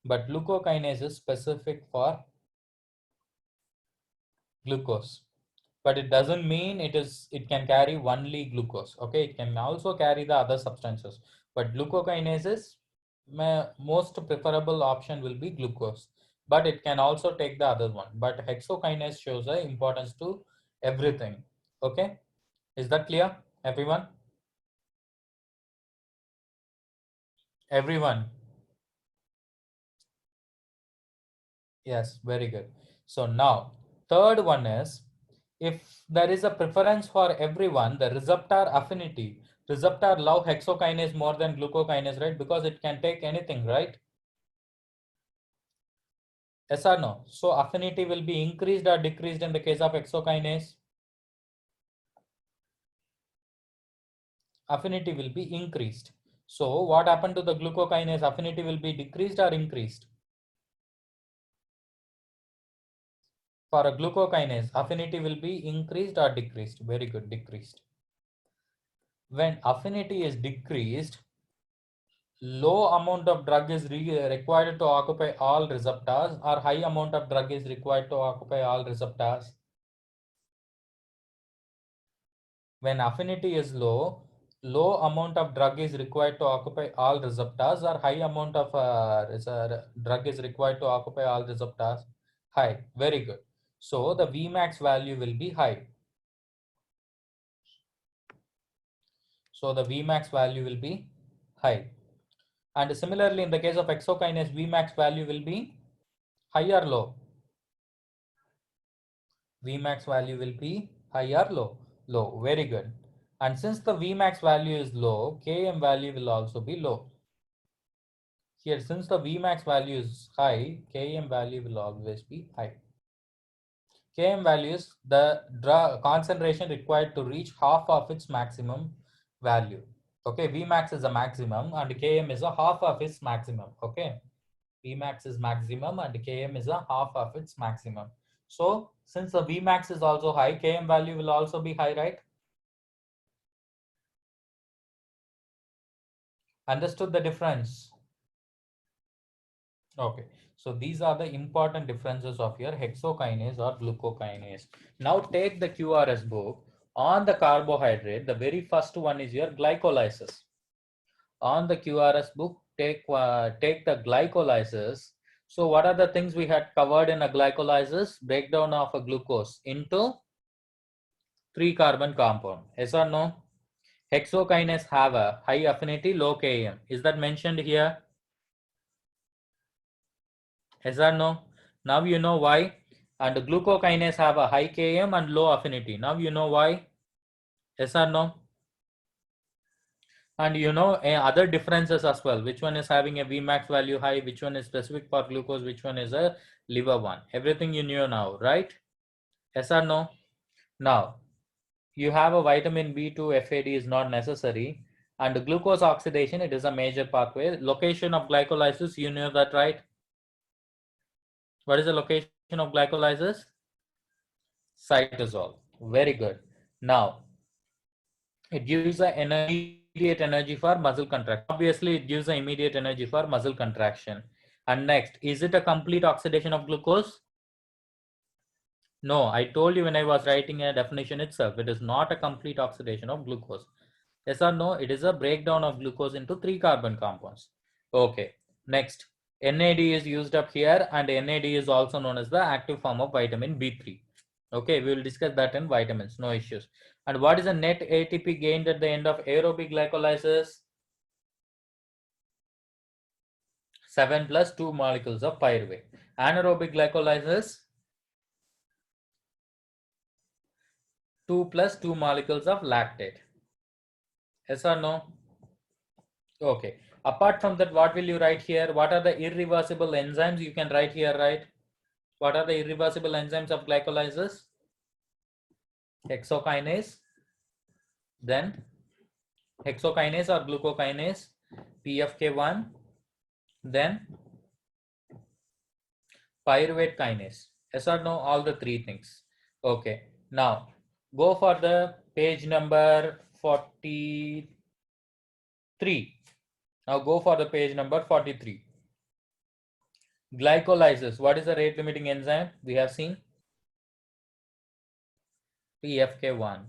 but glucokinase is specific for glucose, but it doesn't mean it can carry only glucose. Okay, it can also carry the other substances, but glucokinase is most preferable option will be glucose, but it can also take the other one. But hexokinase shows the importance to everything. Okay, is that clear, everyone? Everyone? Yes, very good. So now third one is, if there is a preference for everyone, the receptor affinity, receptor love hexokinase more than glucokinase, right? Because it can take anything, right? Yes or no? So affinity will be increased or decreased in the case of hexokinase? Affinity will be increased. So what happened to the glucokinase? Affinity will be decreased or increased? For a glucokinase, affinity will be increased or decreased? Very good, decreased. When affinity is decreased, low amount of drug is required to occupy all receptors, or high amount of drug is required to occupy all receptors? When affinity is low, low amount of drug is required to occupy all receptors, or high amount of drug is required to occupy all receptors? High. Very good. So the Vmax value will be high. So the Vmax value will be high. And similarly, in the case of hexokinase, Vmax value will be high or low? Vmax value will be high or low? Low. Very good. And since the Vmax value is low, Km value will also be low. Here, since the Vmax value is high, Km value will always be high. Km value is the drug concentration required to reach half of its maximum value. Okay, Vmax is a maximum and Km is a half of its maximum. Okay, Vmax is maximum and Km is a half of its maximum. So since the Vmax is also high, Km value will also be high, right? Understood the difference? Okay, so these are the important differences of your hexokinase or glucokinase. Now take the QRS book. On the carbohydrate, the very first one is your glycolysis. On the QRS book, take the glycolysis. So what are the things we had covered in a glycolysis? Breakdown of a glucose into 3 carbon compound. Yes or no? Hexokinase have a high affinity, low Km. Is that mentioned here? Yes or no? Now you know why. And glucokinase have a high Km and low affinity. Now you know why. Yes or no? And you know other differences as well. Which one is having a Vmax value high, which one is specific for glucose, which one is a liver one. Everything you knew now, right? Yes or no? Now, you have a vitamin B2 FAD is not necessary. And glucose oxidation, it is a major pathway. Location of glycolysis, you know that, right? What is the location of glycolysis? Cytosol. Very good. Now, it gives the immediate energy for muscle contraction. Obviously, it gives the immediate energy for muscle contraction. And next, is it a complete oxidation of glucose? No, I told you when I was writing a definition itself, it is not a complete oxidation of glucose. Yes or no? It is a breakdown of glucose into 3 carbon compounds. Okay, next, NAD is used up here, and NAD is also known as the active form of vitamin B3. Okay, we will discuss that in vitamins, no issues. And what is the net ATP gained at the end of aerobic glycolysis? 7 plus 2 molecules of pyruvate. Anaerobic glycolysis, 2 plus 2 molecules of lactate. Yes or no? Okay. Apart from that, what will you write here? What are the irreversible enzymes you can write here, right? What are the irreversible enzymes of glycolysis? Hexokinase, then hexokinase or glucokinase, PFK1, then pyruvate kinase. Yes or no? All the three things. Okay. Now go for the page number 43. Now go for the page number 43. Glycolysis. What is the rate limiting enzyme? We have seen PFK1.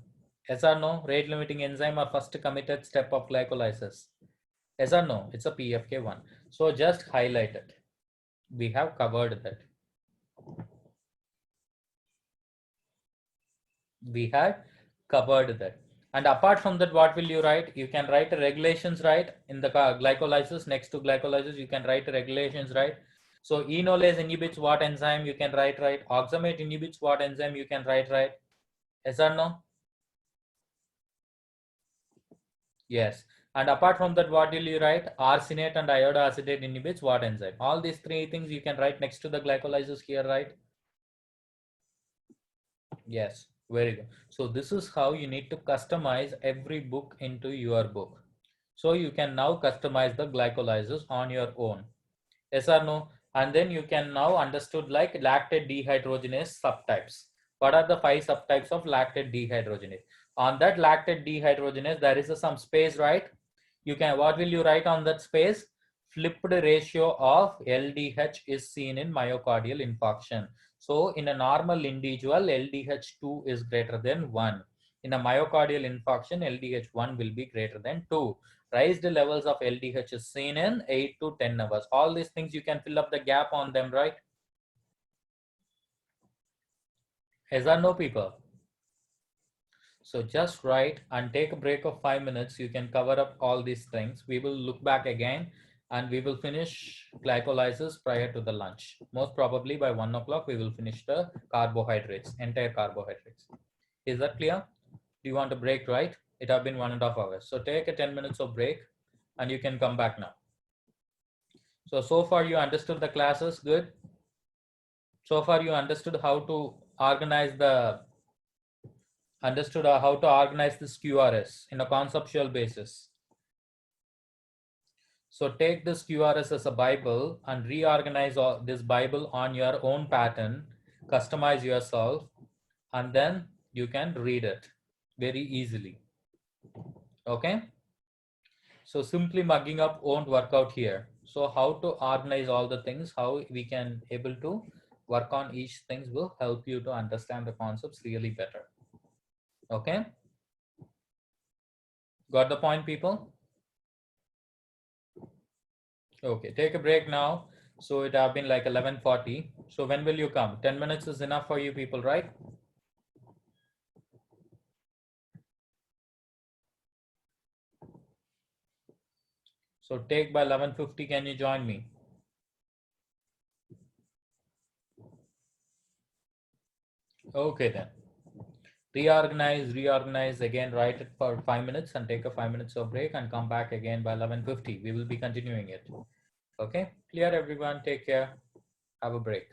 Yes or no? Rate limiting enzyme or first committed step of glycolysis. Yes or no? It's a PFK1. So just highlight it. We have covered that. We had covered that. And apart from that, what will you write? You can write regulations, right? In the glycolysis, next to glycolysis, you can write regulations, right? So enolase inhibits what enzyme? You can write, right? Oxamate inhibits what enzyme? You can write, right? Yes or no? Yes. And apart from that, what will you write? Arsenate and iodoacetate inhibits what enzyme? All these three things you can write next to the glycolysis here, right? Yes, very good. So this is how you need to customize every book into your book. So you can now customize the glycolysis on your own. Yes or no? And then you can now understood like lactate dehydrogenase subtypes. What are the 5 subtypes of lactate dehydrogenase? On that lactate dehydrogenase, there is some space, right? You can, what will you write on that space? Flipped ratio of LDH is seen in myocardial infarction. So in a normal individual, LDH2 is greater than 1. In a myocardial infarction, LDH1 will be greater than 2. Raised levels of LDH is seen in 8 to 10 hours. All these things you can fill up the gap on them, right? Yes or no, people? So just write and take a break of 5 minutes. You can cover up all these things. We will look back again and we will finish glycolysis prior to the lunch. Most probably by 1 o'clock, we will finish the carbohydrates, entire carbohydrates. Is that clear? Do you want a break, right? It have been 1.5 hours. So take a 10 minutes of break and you can come back now. So far you understood the classes, good? So far you understood how to organize this QRS in a conceptual basis. So take this QRS as a Bible and reorganize this Bible on your own pattern, customize yourself, and then you can read it very easily. Okay? So simply mugging up won't work out here. So how to organize all the things, how we can able to work on each things will help you to understand the concepts really better. Okay? Got the point, people? Okay, take a break now. So it have been like 11:40. So when will you come? 10 minutes is enough for you people, right? So take by 11:50, can you join me? Okay then. Reorganize again, write it for 5 minutes and take a 5 minutes of break and come back again by 11:50. We will be continuing it. Okay, clear everyone, take care, have a break.